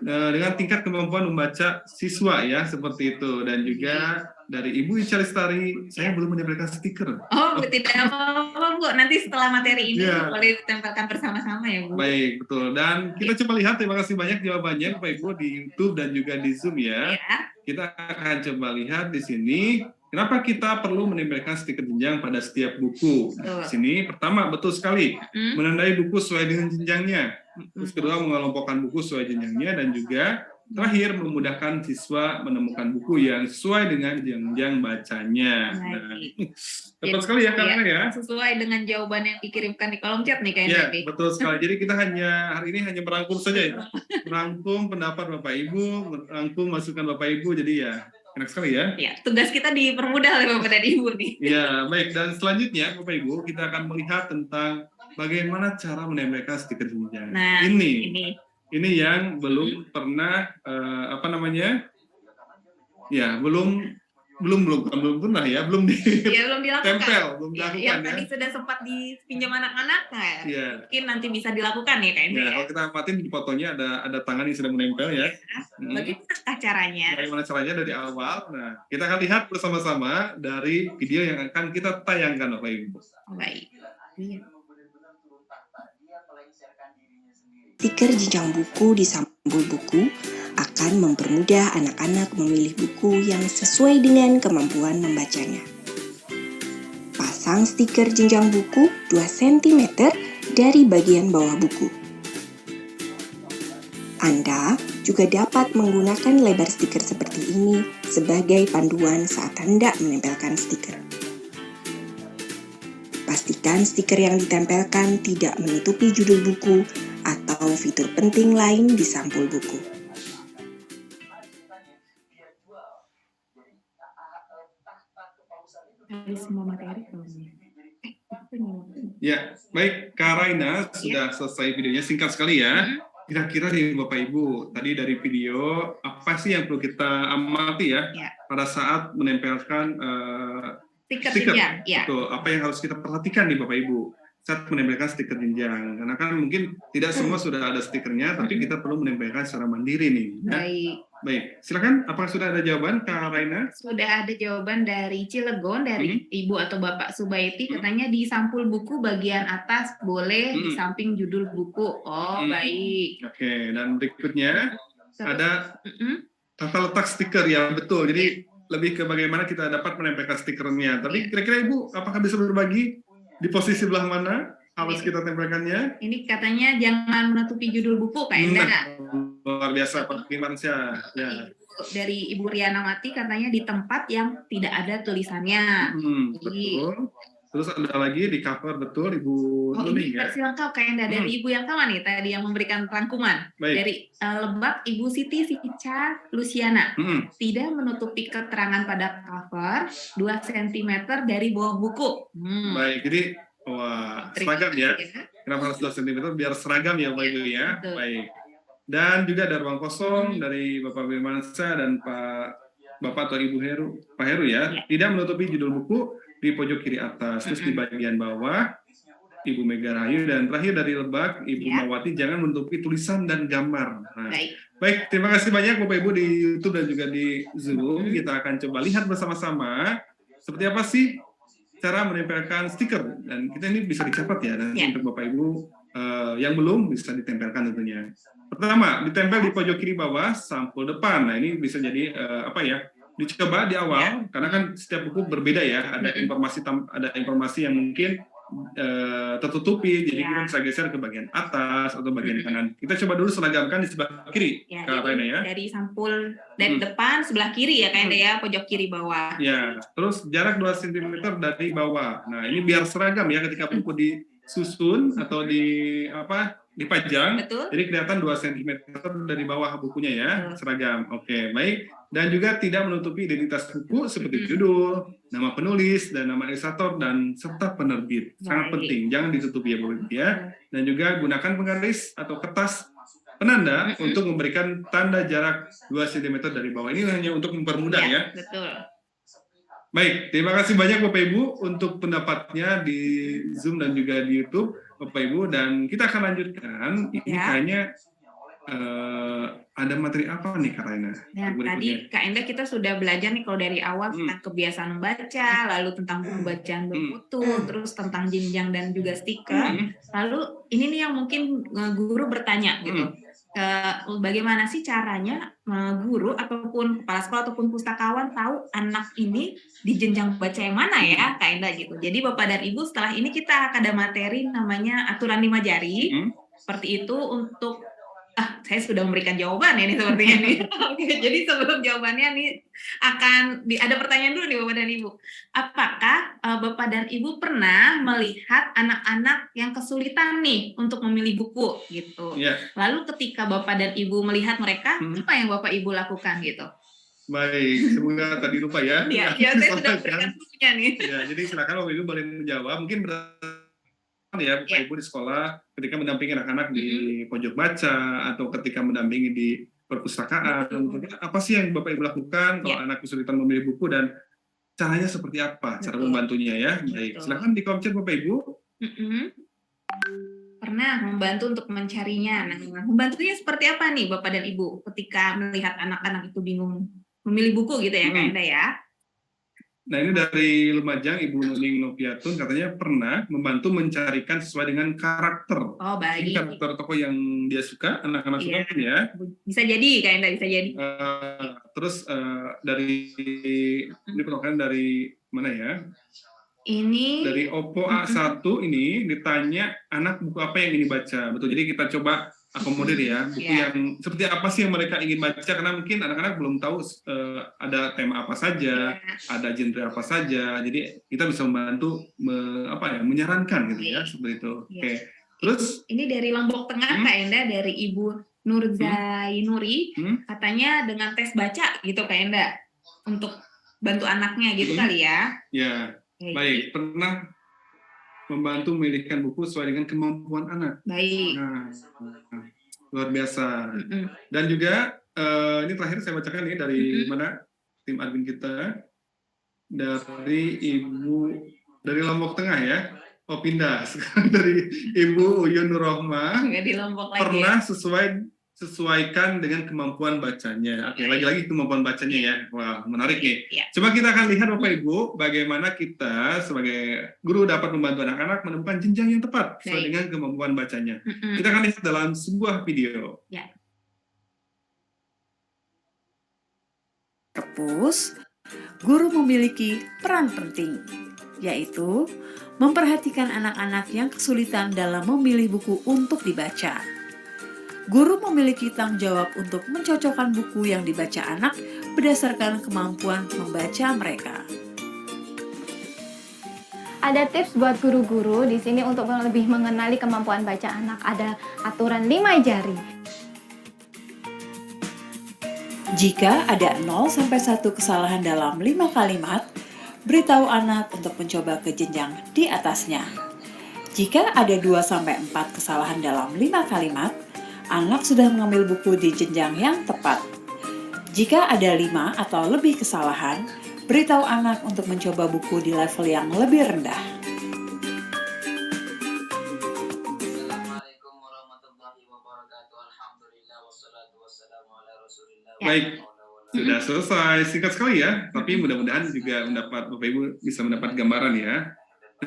B: dengan tingkat kemampuan membaca siswa ya, seperti itu. Dan juga dari Ibu Ica Lestari, saya belum menempelkan stiker.
C: Oh, tidak apa-apa Bu, nanti setelah materi ini
B: Iya.
C: boleh ditempelkan bersama-sama ya Bu.
B: Baik, betul. Dan kita coba lihat, terima kasih banyak jawabannya Bapak Ibu di YouTube dan juga di Zoom ya. Kita akan coba lihat di sini. Kenapa kita perlu menempelkan stiker jenjang pada setiap buku? Nah, di sini pertama betul sekali menandai buku sesuai dengan jenjangnya. Terus kedua mengelompokkan buku sesuai jenjangnya, dan juga terakhir memudahkan siswa menemukan buku yang sesuai dengan jenjang bacanya. Nah, tepat sekali ya karena ya.
C: Sesuai dengan jawaban yang dikirimkan di kolom chat nih kayaknya.
B: Ya, betul sekali. Jadi kita hari ini hanya merangkum saja ya. Merangkum pendapat Bapak Ibu, merangkum masukan Bapak Ibu. Jadi ya enak sekali ya.
C: Ya, tugas kita dipermudah oleh Bapak dan Ibu nih.
B: Ya, baik. Dan selanjutnya Bapak Ibu, kita akan melihat tentang bagaimana cara menempelkan stiker jenjang.
C: Nah,
B: ini yang belum pernah apa namanya? Ya, belum pernah ya, belum
C: dilakukan.
B: belum dilakukan
C: Yang
B: ya.
C: tadi sudah sempat dipinjam anak-anak, mungkin nanti bisa dilakukan ya kayaknya.
B: Ya, kalau kita amatin di fotonya ada tangan yang sedang menempel ya.
C: Bagaimana caranya?
B: Bagaimana caranya dari awal? Nah, kita akan lihat bersama-sama dari video yang akan kita tayangkan Bapak Ibu.
C: Baik.
P: Stiker jenjang buku di sampul buku akan mempermudah anak-anak memilih buku yang sesuai dengan kemampuan membacanya. Pasang stiker jenjang buku 2 cm dari bagian bawah buku. Anda juga dapat menggunakan lebar stiker seperti ini sebagai panduan saat hendak menempelkan stiker. Pastikan stiker yang ditempelkan tidak menutupi judul buku atau fitur penting lain di sampul buku.
B: Ya, baik Kak Raina sudah selesai videonya, singkat sekali ya. Kira-kira nih Bapak Ibu, tadi dari video apa sih yang perlu kita amati ya pada saat menempelkan stiker? Betul. Apa yang harus kita perhatikan nih Bapak Ibu saat menempelkan stiker jenjang? Karena kan mungkin tidak semua sudah ada stikernya, tapi kita perlu menempelkan secara mandiri nih. Ya? Baik, silakan. Apakah sudah ada jawaban Kak Raina?
C: Sudah ada jawaban dari Cilegon, dari Ibu atau Bapak Subaiti, katanya di sampul buku bagian atas boleh di samping judul buku. Oh, baik.
B: Oke, dan berikutnya ada tata letak stiker ya, betul. Jadi lebih ke bagaimana kita dapat menempelkan stikernya. Tapi kira-kira Ibu, apakah bisa berbagi di posisi sebelah mana harus kita tempelkannya?
C: Ini katanya jangan menutupi judul buku, Kak Enda.
B: Luar biasa Pak ya.
C: Dari Ibu Riana Mati katanya di tempat yang tidak ada tulisannya.
B: Betul. Terus ada lagi di cover, betul Ibu
C: Ini
B: ya.
C: versi lengkap Kak Enda dari Ibu yang sama nih tadi yang memberikan rangkuman.
B: Baik.
C: Dari Lebak Ibu Siti Sica Luciana. Tidak menutupi keterangan pada cover 2 cm dari bawah buku.
B: Baik, jadi seragam ya. Kenapa harus 2 cm? Biar seragam ya Bapak Ibu ya. Baik. Dan juga ada ruang kosong dari Bapak Firmansyah dan Bapak atau Ibu Pak Heru ya. Tidak menutupi judul buku di pojok kiri atas. Terus di bagian bawah Ibu Mega Rahayu, dan terakhir dari Lebak Ibu Mawati, jangan menutupi tulisan dan gambar. Nah, baik, terima kasih banyak Bapak Ibu di YouTube dan juga di Zoom. Kita akan coba lihat bersama-sama seperti apa sih cara menempelkan stiker, dan kita ini bisa dicatat ya, dan untuk Bapak Ibu yang belum bisa ditempelkan tentunya. Pertama, ditempel di pojok kiri bawah sampul depan. Nah, ini bisa jadi dicoba di awal, karena kan setiap buku berbeda ya. Ada informasi yang mungkin tertutupi, jadi kita bisa geser ke bagian atas atau bagian kanan. Kita coba dulu seragamkan di sebelah kiri, Kak Raina ya.
C: Dari sampul dari depan sebelah kiri ya, Kak Enda ya, pojok kiri bawah.
B: Ya, terus jarak 2 cm dari bawah. Nah, ini biar seragam ya ketika buku disusun atau dipajang. Jadi kelihatan 2 cm dari bawah bukunya ya, seragam. Oke, baik. Dan juga tidak menutupi identitas buku seperti judul, nama penulis, dan nama ilustrator, dan serta penerbit. Sangat penting, jangan ditutupi ya Bapak ya. Dan juga gunakan penggaris atau kertas penanda untuk memberikan tanda jarak 2 cm dari bawah. Ini hanya untuk mempermudah ya.
C: Betul.
B: Baik, terima kasih banyak Bapak Ibu untuk pendapatnya di Zoom dan juga di YouTube Bapak Ibu, dan kita akan lanjutkan. Ini kayaknya ada materi apa nih Kak Raina?
C: Nah, tadi Kak Enda kita sudah belajar nih kalau dari awal tentang kebiasaan membaca, lalu tentang buku bacaan bermutu, terus tentang jenjang dan juga stiker. Lalu ini nih yang mungkin guru bertanya gitu. Bagaimana sih caranya guru ataupun kepala sekolah ataupun pustakawan tahu anak ini di jenjang baca yang mana ya Kak Enda gitu. Jadi Bapak dan Ibu setelah ini kita akan ada materi namanya aturan 5 jari. Seperti itu untuk saya sudah memberikan jawaban ya nih sepertinya nih. Oke, jadi sebelum jawabannya nih akan ada pertanyaan dulu nih Bapak dan Ibu. Apakah Bapak dan Ibu pernah melihat anak-anak yang kesulitan nih untuk memilih buku gitu? Lalu ketika Bapak dan Ibu melihat mereka, apa yang Bapak Ibu lakukan gitu?
B: Baik, semoga tadi lupa ya.
C: Iya, saya sudah berikan bukunya nih.
B: Ya, jadi silakan Bapak Ibu boleh menjawab. Mungkin ya Bapak Ibu di sekolah ketika mendampingi anak-anak di pojok baca atau ketika mendampingi di perpustakaan, apa sih yang Bapak Ibu lakukan kalau anak kesulitan memilih buku dan caranya seperti apa cara membantunya ya? Baik, silakan di kolom chat Bapak Ibu.
C: Pernah membantu untuk mencarinya. Nah, membantunya seperti apa nih Bapak dan Ibu ketika melihat anak-anak itu bingung memilih buku gitu ya Kak Enda ya?
B: Nah ini dari Lumajang, Ibu Nuning Noviatun katanya pernah membantu mencarikan sesuai dengan karakter.
C: Oh baik.
B: Ini karakter tokoh yang dia suka, anak-anak suka mungkin ya.
C: Bisa jadi Kak Enda, bisa jadi.
B: Terus ini pertanyaan dari mana ya?
C: Ini
B: dari Oppo A1 ini ditanya anak buku apa yang ingin dibaca. Betul. Jadi kita coba akomodir ya buku yang seperti apa sih yang mereka ingin baca, karena mungkin anak-anak belum tahu ada tema apa saja, ada genre apa saja. Jadi kita bisa membantu menyarankan gitu ya seperti itu. Oke. Terus
C: ini dari Lombok Tengah Kak Enda, dari Ibu Nurzainuri, katanya dengan tes baca gitu Kak Enda untuk bantu anaknya gitu kali ya.
B: Ya. Baik, pernah membantu memilihkan buku sesuai dengan kemampuan anak.
C: Baik.
B: Nah, luar biasa. Dan juga ini terakhir saya bacakan nih dari mana tim admin kita, dari dari Lombok Tengah ya. Oh pindah sekarang dari Ibu Uyun Nurrohmah.
C: Di Lombok lagi.
B: Pernah sesuaikan dengan kemampuan bacanya. Oke, lagi-lagi kemampuan bacanya ya. Wah, menarik nih. Coba kita akan lihat Bapak Ibu bagaimana kita sebagai guru dapat membantu anak-anak menemukan jenjang yang tepat sesuai dengan kemampuan bacanya. Kita akan lihat dalam sebuah video.
Q: Perpus, guru memiliki peran penting, yaitu memperhatikan anak-anak yang kesulitan dalam memilih buku untuk dibaca. Guru memiliki tanggung jawab untuk mencocokkan buku yang dibaca anak berdasarkan kemampuan membaca mereka.
M: Ada tips buat guru-guru di sini untuk lebih mengenali kemampuan baca anak. Ada aturan 5 jari.
Q: Jika ada 0-1 kesalahan dalam 5 kalimat, beritahu anak untuk mencoba ke jenjang di atasnya. Jika ada 2-4 kesalahan dalam 5 kalimat, anak sudah mengambil buku di jenjang yang tepat. Jika ada 5 atau lebih kesalahan, beritahu anak untuk mencoba buku di level yang lebih rendah.
B: Baik, sudah selesai. Singkat sekali ya, tapi mudah-mudahan juga Bapak Ibu bisa mendapat gambaran ya.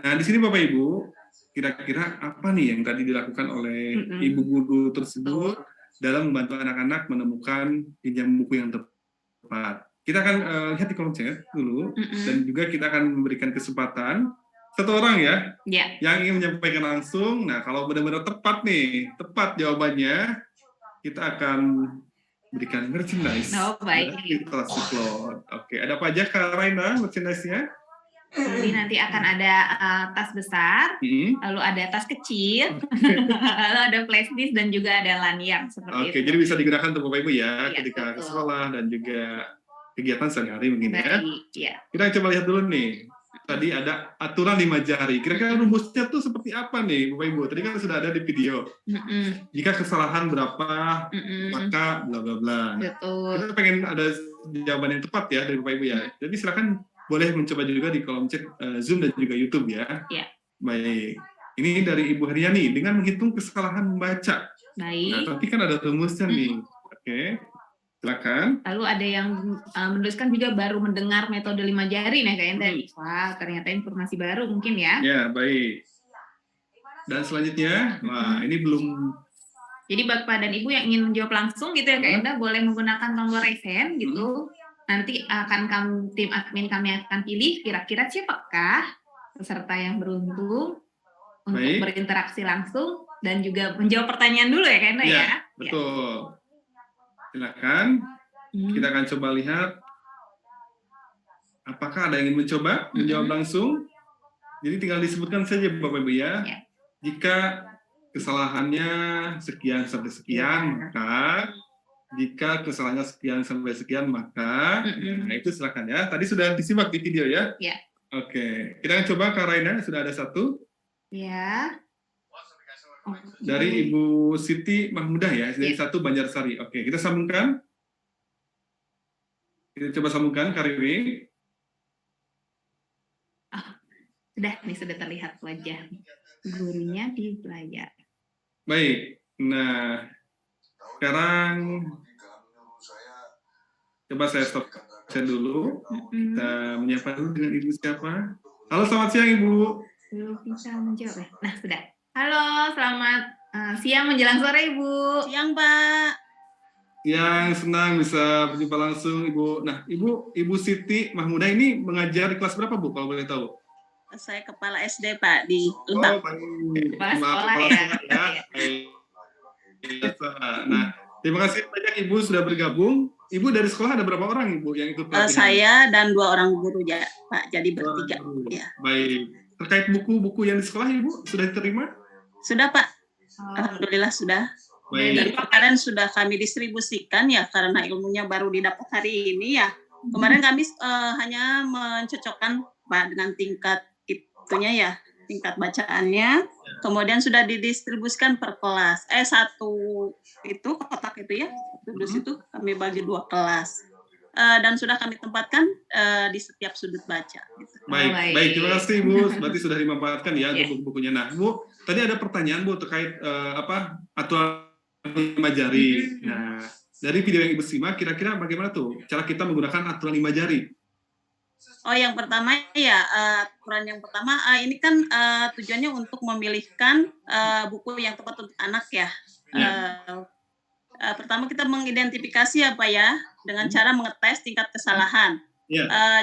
B: Nah, di sini Bapak Ibu, kira-kira apa nih yang tadi dilakukan oleh ibu guru tersebut dalam membantu anak-anak menemukan jenjang buku yang tepat. Kita akan lihat di kolom chat dulu, dan juga kita akan memberikan kesempatan satu orang ya yang ingin menyampaikan langsung. Nah, kalau benar-benar tepat jawabannya, kita akan berikan merchandise.
C: Baik.
B: Oke, ada apa aja Kak Raina merchandise-nya?
C: Jadi nanti akan ada tas besar, lalu ada tas kecil, lalu ada flash disk dan juga ada lanyard seperti itu.
B: Oke, jadi bisa digunakan untuk Bapak Ibu ya ketika ke sekolah dan juga kegiatan sehari-hari mungkin ya. Kita coba lihat dulu nih. Tadi ada aturan 5 jari. Kira-kira rumusnya tuh seperti apa nih Bapak Ibu? Tadi kan sudah ada di video. Jika kesalahan berapa, maka bla bla bla.
C: Betul.
B: Kita pengen ada jawaban yang tepat ya dari Bapak Ibu ya. Jadi silakan boleh mencoba juga di kolom chat Zoom dan juga YouTube ya. Baik. Ini dari Ibu Haryani, dengan menghitung kesalahan membaca Nah,
C: Baik.
B: tapi kan ada rumusnya nih. Oke, silakan.
C: Lalu ada yang menuliskan juga baru mendengar metode 5 jari nih Kak Enda. Wah, ternyata informasi baru mungkin ya.
B: Ya, baik. Dan selanjutnya, wah ini belum.
C: Jadi Bapak dan Ibu yang ingin menjawab langsung gitu ya Kak Enda, boleh menggunakan tombol raise hand gitu. Nanti akan tim admin kami akan pilih kira-kira siapakah peserta yang beruntung untuk
B: Baik.
C: berinteraksi langsung dan juga menjawab pertanyaan dulu ya Kak Enda ya.
B: Betul. Silakan. Kita akan coba lihat apakah ada yang ingin mencoba menjawab langsung. Jadi tinggal disebutkan saja Bapak Ibu ya. Jika kesalahannya sekian sampai sekian, maka jika kesalahannya sekian sampai sekian, maka nah itu silakan ya. Tadi sudah disimak di video ya.
C: Ya.
B: Oke, kita akan coba Kak Raina, sudah ada satu.
C: Ya.
B: Dari Ibu Siti Mahmudah ya, dari 1 Banjarsari. Oke, kita sambungkan. Kita coba sambungkan Kak Riri.
C: Sudah terlihat wajah gurunya di layar.
B: Baik, nah sekarang coba saya stop dulu. Kita menyapa dulu dengan Ibu siapa. Halo, selamat siang Ibu.
C: Belum bisa menjawab ya? Nah, sudah. Halo, selamat siang menjelang sore Ibu.
D: Siang Pak.
B: Yang senang bisa berjumpa langsung Ibu. Nah, Ibu Siti Mahmudah ini mengajar di kelas berapa Bu kalau boleh tahu?
D: Saya kepala SD Pak di
B: Oh,
D: Lebak.
B: baik.
C: Kepala
B: Maaf,
C: sekolah
B: kepala
C: ya.
B: sekolah ya. Biasa. Nah, terima kasih banyak Ibu sudah bergabung. Ibu dari sekolah ada berapa orang Ibu yang ikut pelatihan?
D: Saya dan 2 orang guru ya Pak, jadi bertiga. Ya.
B: Baik. Terkait buku-buku yang di sekolah Ibu sudah diterima?
D: Sudah Pak, alhamdulillah sudah.
B: Baik.
D: Dan kemarin sudah kami distribusikan ya karena ilmunya baru didapat hari ini ya. Kemarin kami hanya mencocokkan Pak dengan tingkat itunya ya, tingkat bacaannya. Kemudian sudah didistribusikan per kelas. Satu itu kotak itu ya, terus itu kami bagi 2 kelas. Dan sudah kami tempatkan di setiap sudut baca. Gitu.
B: Baik. Terima kasih Bu. Berarti sudah dimanfaatkan ya buku-bukunya. Nah, Bu, tadi ada pertanyaan Bu terkait aturan 5 jari. Nah, dari video yang Ibu simak, kira-kira bagaimana tuh cara kita menggunakan aturan 5 jari?
D: Oh, yang pertama ya, aturan yang pertama ini kan tujuannya untuk memilihkan buku yang tepat untuk anak ya. Pertama kita mengidentifikasi apa ya dengan cara mengetes tingkat kesalahan.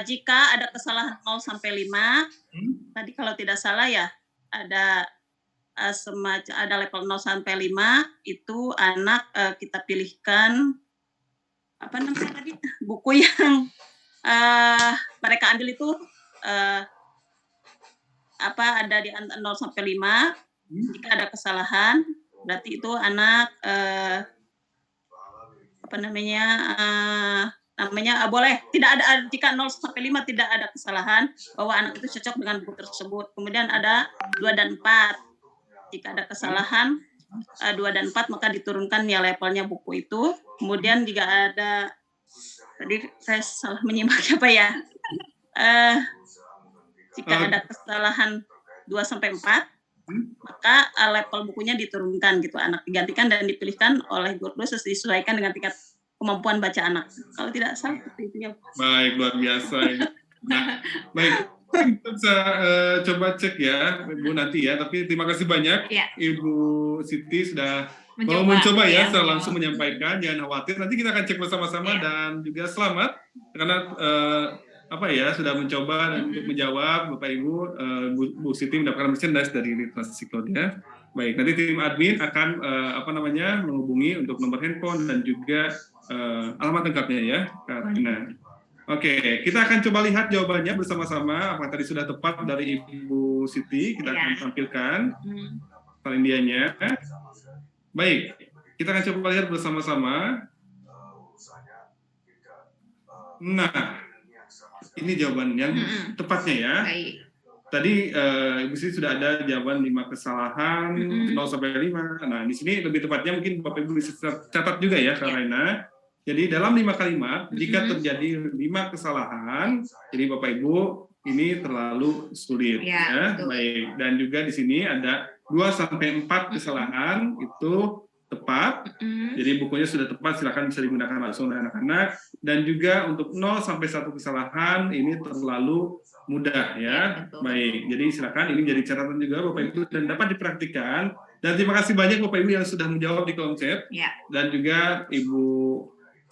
D: Jika ada kesalahan 0 sampai 5, tadi kalau tidak salah ya ada semacam ada level 0 sampai 5 itu anak kita pilihkan apa namanya tadi buku yang mereka ambil itu ada di antara 0 sampai 5. Jika ada kesalahan berarti itu anak boleh tidak ada, jika 0 sampai 5 tidak ada kesalahan bahwa anak itu cocok dengan buku tersebut. Kemudian ada 2 dan 4. Jika ada kesalahan 2 dan 4 maka diturunkan ya levelnya buku itu. Kemudian jika ada, tadi saya salah menyimak apa ya, jika ada kesalahan 2 sampai 4 maka level bukunya diturunkan gitu, anak digantikan dan dipilihkan oleh guru sesuaikan dengan tingkat kemampuan baca anak. Kalau tidak salah seperti itu ya.
B: Baik, luar biasa ini. Nah, baik. Kita bisa coba cek ya Ibu nanti ya, tapi terima kasih banyak Ibu Siti sudah mau mencoba ya secara langsung menyampaikan. Jangan khawatir, nanti kita akan cek bersama-sama dan juga selamat karena sudah mencoba dan untuk menjawab Bapak Ibu. Bu Siti mendapatkan merchandise dari Literasi Cloud ya. Baik, nanti tim admin akan menghubungi untuk nomor handphone dan juga alamat lengkapnya ya Kak Rina. Oke, kita akan coba lihat jawabannya bersama-sama. Apakah tadi sudah tepat dari Ibu Siti? Kita akan tampilkan salindianya. Baik, kita akan coba lihat bersama-sama. Nah, ini jawaban yang tepatnya ya. Tadi Ibu Siti sudah ada jawaban 5 kesalahan 0 sampai 5. Nah, di sini lebih tepatnya mungkin Bapak Ibu bisa catat juga ya Kak Raina. Jadi dalam 5 kalimat, jika terjadi 5 kesalahan, jadi Bapak Ibu ini terlalu sulit ya. Baik, dan juga di sini ada 2 sampai 4 kesalahan itu tepat. Jadi bukunya sudah tepat, silakan bisa digunakan langsung oleh anak-anak. Dan juga untuk 0 sampai 1 kesalahan ini terlalu mudah ya. Baik, jadi silakan ini menjadi catatan juga Bapak Ibu dan dapat dipraktikkan. Dan terima kasih banyak Bapak Ibu yang sudah menjawab di kolom chat. Dan juga Ibu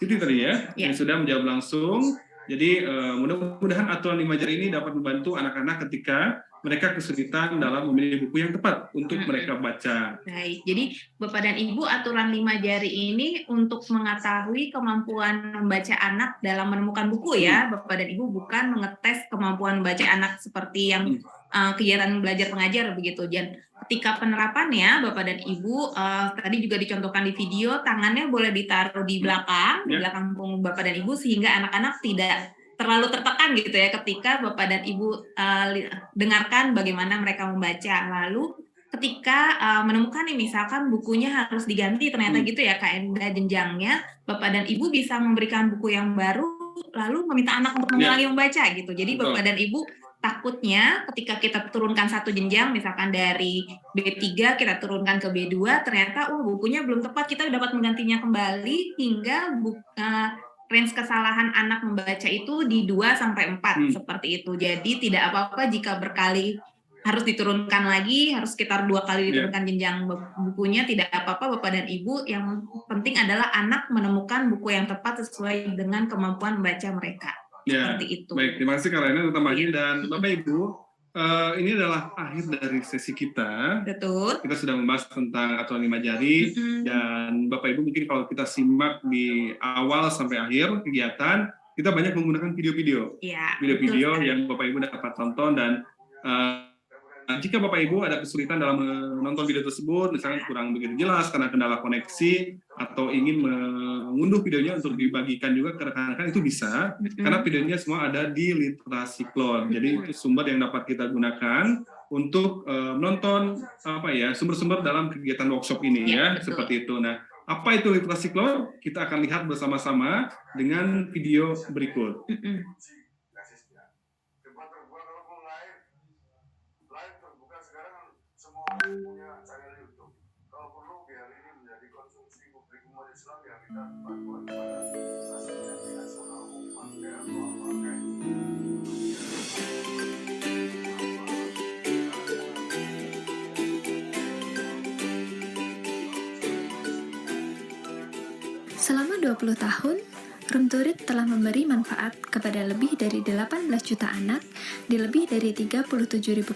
B: Titi tadi ya, yang sudah menjawab langsung. Jadi mudah-mudahan aturan 5 jari ini dapat membantu anak-anak ketika mereka kesulitan dalam memilih buku yang tepat untuk mereka baca.
C: Baik, jadi Bapak dan Ibu, aturan 5 jari ini untuk mengetahui kemampuan membaca anak dalam menemukan buku ya, Bapak dan Ibu, bukan mengetes kemampuan membaca anak seperti yang kegiatan belajar mengajar begitu. Dan ketika penerapannya, Bapak dan Ibu, tadi juga dicontohkan di video, tangannya boleh ditaruh di belakang, di belakang punggung Bapak dan Ibu, sehingga anak-anak tidak terlalu tertekan gitu ya ketika Bapak dan Ibu dengarkan bagaimana mereka membaca. Lalu ketika menemukan nih misalkan bukunya harus diganti ternyata gitu ya kaedah jenjangnya, Bapak dan Ibu bisa memberikan buku yang baru lalu meminta anak untuk mengulangi membaca gitu. Jadi Bapak dan Ibu takutnya ketika kita turunkan satu jenjang misalkan dari B3 kita turunkan ke B2 ternyata bukunya belum tepat, kita dapat menggantinya kembali hingga range kesalahan anak membaca itu di 2 sampai 4 seperti itu. Jadi tidak apa-apa jika berkali harus diturunkan lagi, harus sekitar 2 kali diturunkan jenjang bukunya, tidak apa-apa Bapak dan Ibu. Yang penting adalah anak menemukan buku yang tepat sesuai dengan kemampuan membaca mereka. Seperti itu.
B: Baik, terima kasih Kak Raina tambahnya. Dan Bapak Ibu, ini adalah akhir dari sesi kita.
C: Betul.
B: Kita sudah membahas tentang aturan 5 jari dan Bapak Ibu mungkin kalau kita simak di awal sampai akhir kegiatan, kita banyak menggunakan video-video. Video-video yang Bapak Ibu dapat tonton dan jika Bapak Ibu ada kesulitan dalam menonton video tersebut, misalnya kurang begitu jelas karena kendala koneksi atau ingin mengunduh videonya untuk dibagikan juga ke rekan-rekan, itu bisa karena videonya semua ada di Literasi Cloud. Jadi itu sumber yang dapat kita gunakan untuk menonton sumber-sumber dalam kegiatan workshop ini seperti itu. Nah, apa itu Literasi Cloud? Kita akan lihat bersama-sama dengan video berikut.
R: Punya channel YouTube. Kalau perlu biar ini menjadi konsumsi publik umat Islam yang kita bantuan kepada asosiasi nasional umat
S: Selama 20 tahun, Room to Read telah memberi manfaat kepada lebih dari 18 juta anak di lebih dari 37.000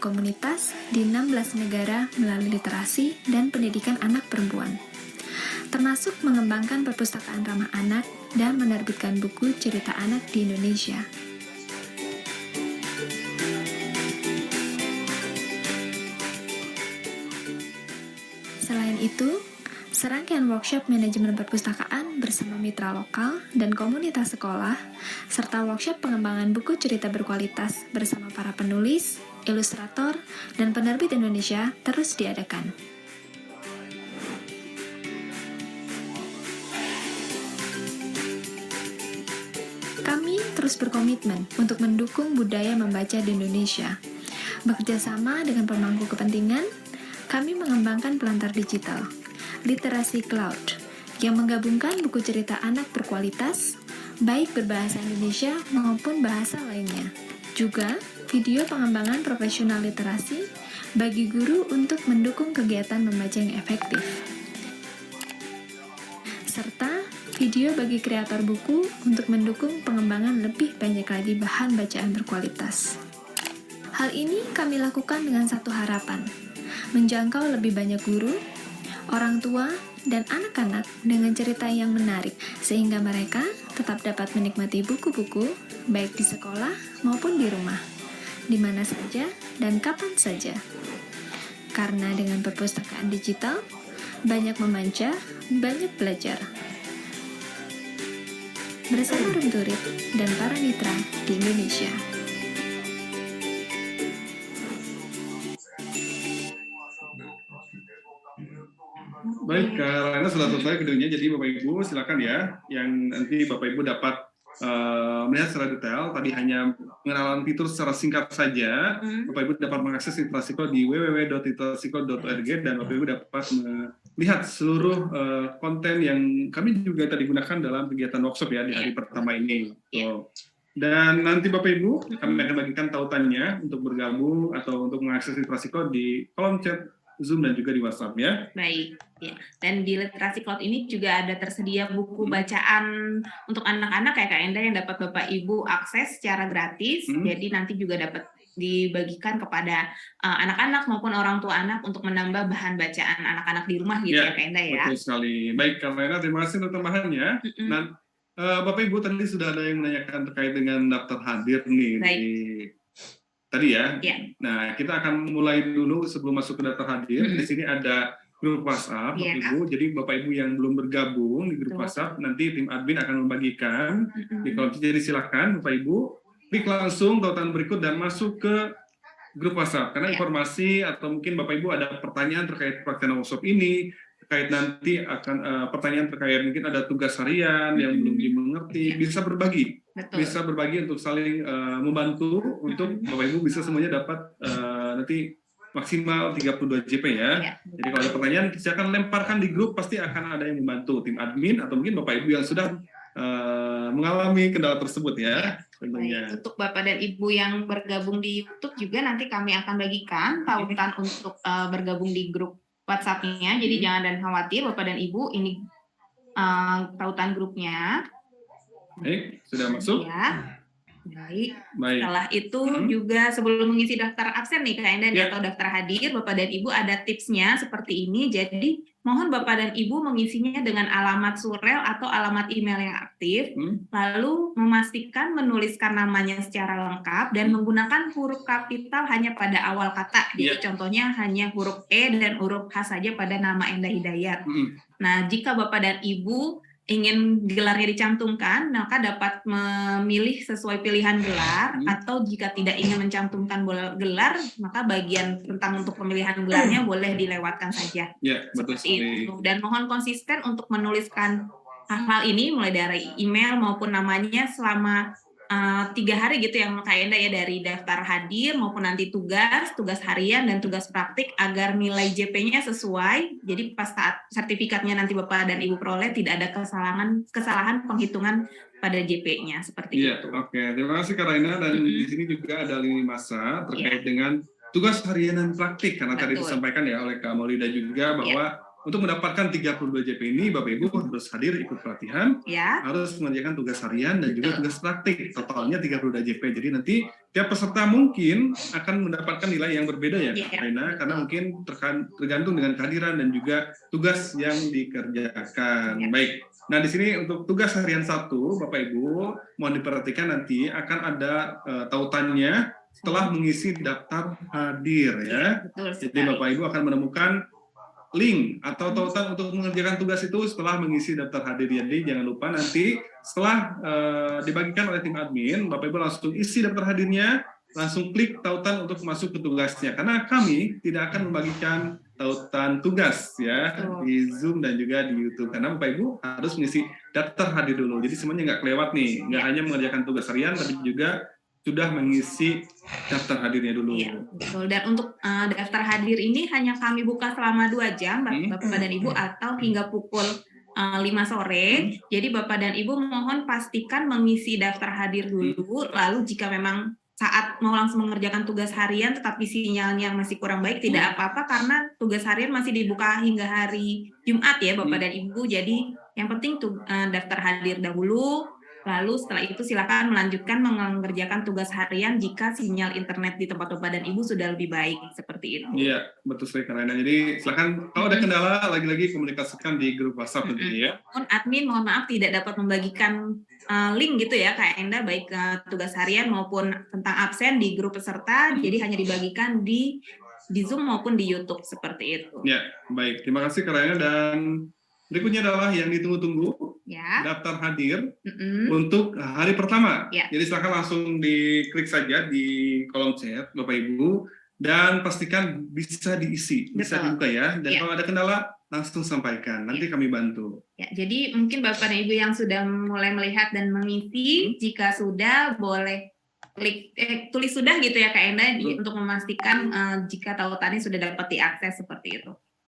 S: komunitas di 16 negara melalui literasi dan pendidikan anak perempuan, termasuk mengembangkan perpustakaan ramah anak dan menerbitkan buku cerita anak di Indonesia. Selain itu, serangkaian workshop manajemen perpustakaan bersama mitra lokal dan komunitas sekolah, serta workshop pengembangan buku cerita berkualitas bersama para penulis, ilustrator, dan penerbit Indonesia terus diadakan. Kami terus berkomitmen untuk mendukung budaya membaca di Indonesia. Bekerja sama dengan pemangku kepentingan, kami mengembangkan pelantar digital Literasi Cloud yang menggabungkan buku cerita anak berkualitas, baik berbahasa Indonesia maupun bahasa lainnya. Juga video pengembangan profesional literasi bagi guru untuk mendukung kegiatan membaca yang efektif. Serta video bagi kreator buku untuk mendukung pengembangan lebih banyak lagi bahan bacaan berkualitas. Hal ini kami lakukan dengan satu harapan, menjangkau lebih banyak guru, orang tua, dan anak-anak dengan cerita yang menarik, sehingga mereka tetap dapat menikmati buku-buku, baik di sekolah maupun di rumah, di mana saja dan kapan saja. Karena dengan perpustakaan digital, banyak membaca, banyak belajar. Bersama Room to Read dan para mitra di Indonesia.
B: Baik, Kak Raina sudah selesai videonya, jadi Bapak Ibu silakan ya, yang nanti Bapak Ibu dapat melihat secara detail. Tadi hanya pengenalan fitur secara singkat saja. Bapak Ibu dapat mengakses Literasi Cloud di www.literasicloud.org dan Bapak Ibu dapat lihat seluruh konten yang kami juga tadi gunakan dalam kegiatan workshop ya di hari pertama ini. Dan nanti Bapak Ibu kami akan bagikan tautannya untuk bergabung atau untuk mengakses literasi cloud di kolom chat Zoom dan juga di WhatsApp ya.
C: Baik, ya. Dan di literasi cloud ini juga ada tersedia buku bacaan untuk anak-anak kayak Kak Enda yang dapat Bapak Ibu akses secara gratis. Jadi nanti juga dapat dibagikan kepada anak-anak maupun orang tua anak untuk menambah bahan bacaan anak-anak di rumah gitu ya Kak Enda ya.
B: Betul sekali. Baik Kak Lena, terima kasih untuk tambahannya. Nah, Bapak Ibu tadi sudah ada yang menanyakan terkait dengan daftar hadir nih tadi ya. Nah, kita akan mulai dulu sebelum masuk ke daftar hadir. Di sini ada grup WhatsApp, Bapak Ibu. Jadi Bapak Ibu yang belum bergabung di grup WhatsApp, nanti tim admin akan membagikan di kolom chat. Jadi silakan Bapak Ibu klik langsung tautan berikut dan masuk ke grup WhatsApp. Karena informasi atau mungkin Bapak Ibu ada pertanyaan terkait pelaksanaan workshop ini, terkait nanti akan pertanyaan terkait mungkin ada tugas harian yang belum dimengerti, bisa berbagi. Bisa berbagi untuk saling membantu untuk Bapak Ibu bisa semuanya dapat nanti maksimal 32 JP ya. Jadi kalau ada pertanyaan silakan lemparkan di grup, pasti akan ada yang membantu tim admin atau mungkin Bapak Ibu yang sudah mengalami kendala tersebut ya.
C: Baik, untuk Bapak dan Ibu yang bergabung di YouTube juga nanti kami akan bagikan tautan untuk bergabung di grup WhatsApp-nya. Jadi jangan dan khawatir Bapak dan Ibu, ini tautan grupnya.
B: Baik, sudah masuk?
C: Ya. Baik. Setelah itu juga sebelum mengisi daftar absen nih Kak Enda atau daftar hadir, Bapak dan Ibu ada tipsnya seperti ini. Jadi mohon Bapak dan Ibu mengisinya dengan alamat surel atau alamat email yang aktif, lalu memastikan menuliskan namanya secara lengkap dan menggunakan huruf kapital hanya pada awal kata. Jadi contohnya hanya huruf E dan huruf H saja pada nama Enda Hidayat. Nah, jika Bapak dan Ibu ingin gelarnya dicantumkan, maka dapat memilih sesuai pilihan gelar, atau jika tidak ingin mencantumkan gelar, maka bagian tentang untuk pemilihan gelarnya boleh dilewatkan saja.
B: Ya, betul sekali.
C: Dan mohon konsisten untuk menuliskan hal-hal ini mulai dari email maupun namanya selama 3 hari gitu yang Kak Enda ya, dari daftar hadir maupun nanti tugas harian dan tugas praktik agar nilai JP-nya sesuai. Jadi pas saat sertifikatnya nanti Bapak dan Ibu peroleh tidak ada kesalahan penghitungan pada JP-nya seperti itu.
B: Oke, terima kasih Kak Raina, dan di sini juga ada lini masa terkait dengan tugas harian dan praktik karena tadi disampaikan ya oleh Kak Maulida juga bahwa untuk mendapatkan 32 JP ini, Bapak Ibu harus hadir ikut pelatihan, harus mengerjakan tugas harian dan juga tugas praktik. Totalnya 32 JP. Jadi nanti tiap peserta mungkin akan mendapatkan nilai yang berbeda ya, Raina, karena mungkin tergantung dengan kehadiran dan juga tugas yang dikerjakan. Baik. Nah, di sini untuk tugas harian 1, Bapak Ibu, mohon diperhatikan nanti akan ada tautannya setelah mengisi daftar hadir ya. Jadi Bapak Ibu akan menemukan link atau tautan untuk mengerjakan tugas itu setelah mengisi daftar hadir. Jadi jangan lupa nanti setelah dibagikan oleh tim admin, Bapak Ibu langsung isi daftar hadirnya, langsung klik tautan untuk masuk ke tugasnya. Karena kami tidak akan membagikan tautan tugas ya di Zoom dan juga di YouTube. Karena Bapak Ibu harus mengisi daftar hadir dulu. Jadi semuanya nggak kelewat nih, nggak hanya mengerjakan tugas harian, tapi juga sudah mengisi daftar hadirnya dulu.
C: Iya, betul. Dan untuk daftar hadir ini hanya kami buka selama 2 jam, Bapak dan Ibu, atau hingga pukul 5 sore. Jadi Bapak dan Ibu mohon pastikan mengisi daftar hadir dulu, lalu jika memang saat mau langsung mengerjakan tugas harian tetapi sinyalnya masih kurang baik, tidak apa-apa karena tugas harian masih dibuka hingga hari Jumat ya Bapak dan Ibu. Jadi yang penting daftar hadir dahulu. Lalu setelah itu silakan melanjutkan mengerjakan tugas harian jika sinyal internet di tempat Bapak dan Ibu sudah lebih baik, seperti itu.
B: Iya, betul sekali Kak Raina. Jadi silakan kalau ada kendala lagi-lagi komunikasikan di grup WhatsApp nanti ya.
C: Admin mohon maaf tidak dapat membagikan link gitu ya Kak Enda, baik tugas harian maupun tentang absen di grup peserta, jadi hanya dibagikan di Zoom maupun di YouTube seperti itu.
B: Ya, baik. Terima kasih Kak Raina, dan berikutnya adalah yang ditunggu-tunggu, daftar hadir untuk hari pertama. Jadi silakan langsung diklik saja di kolom chat Bapak Ibu dan pastikan bisa diisi, bisa dibuka ya. Dan kalau ada kendala langsung sampaikan, nanti kami bantu.
C: Ya, jadi mungkin Bapak dan Ibu yang sudah mulai melihat dan mengisi, jika sudah boleh klik tulis sudah gitu ya Kak Enda untuk memastikan jika tautannya sudah dapat diakses seperti itu.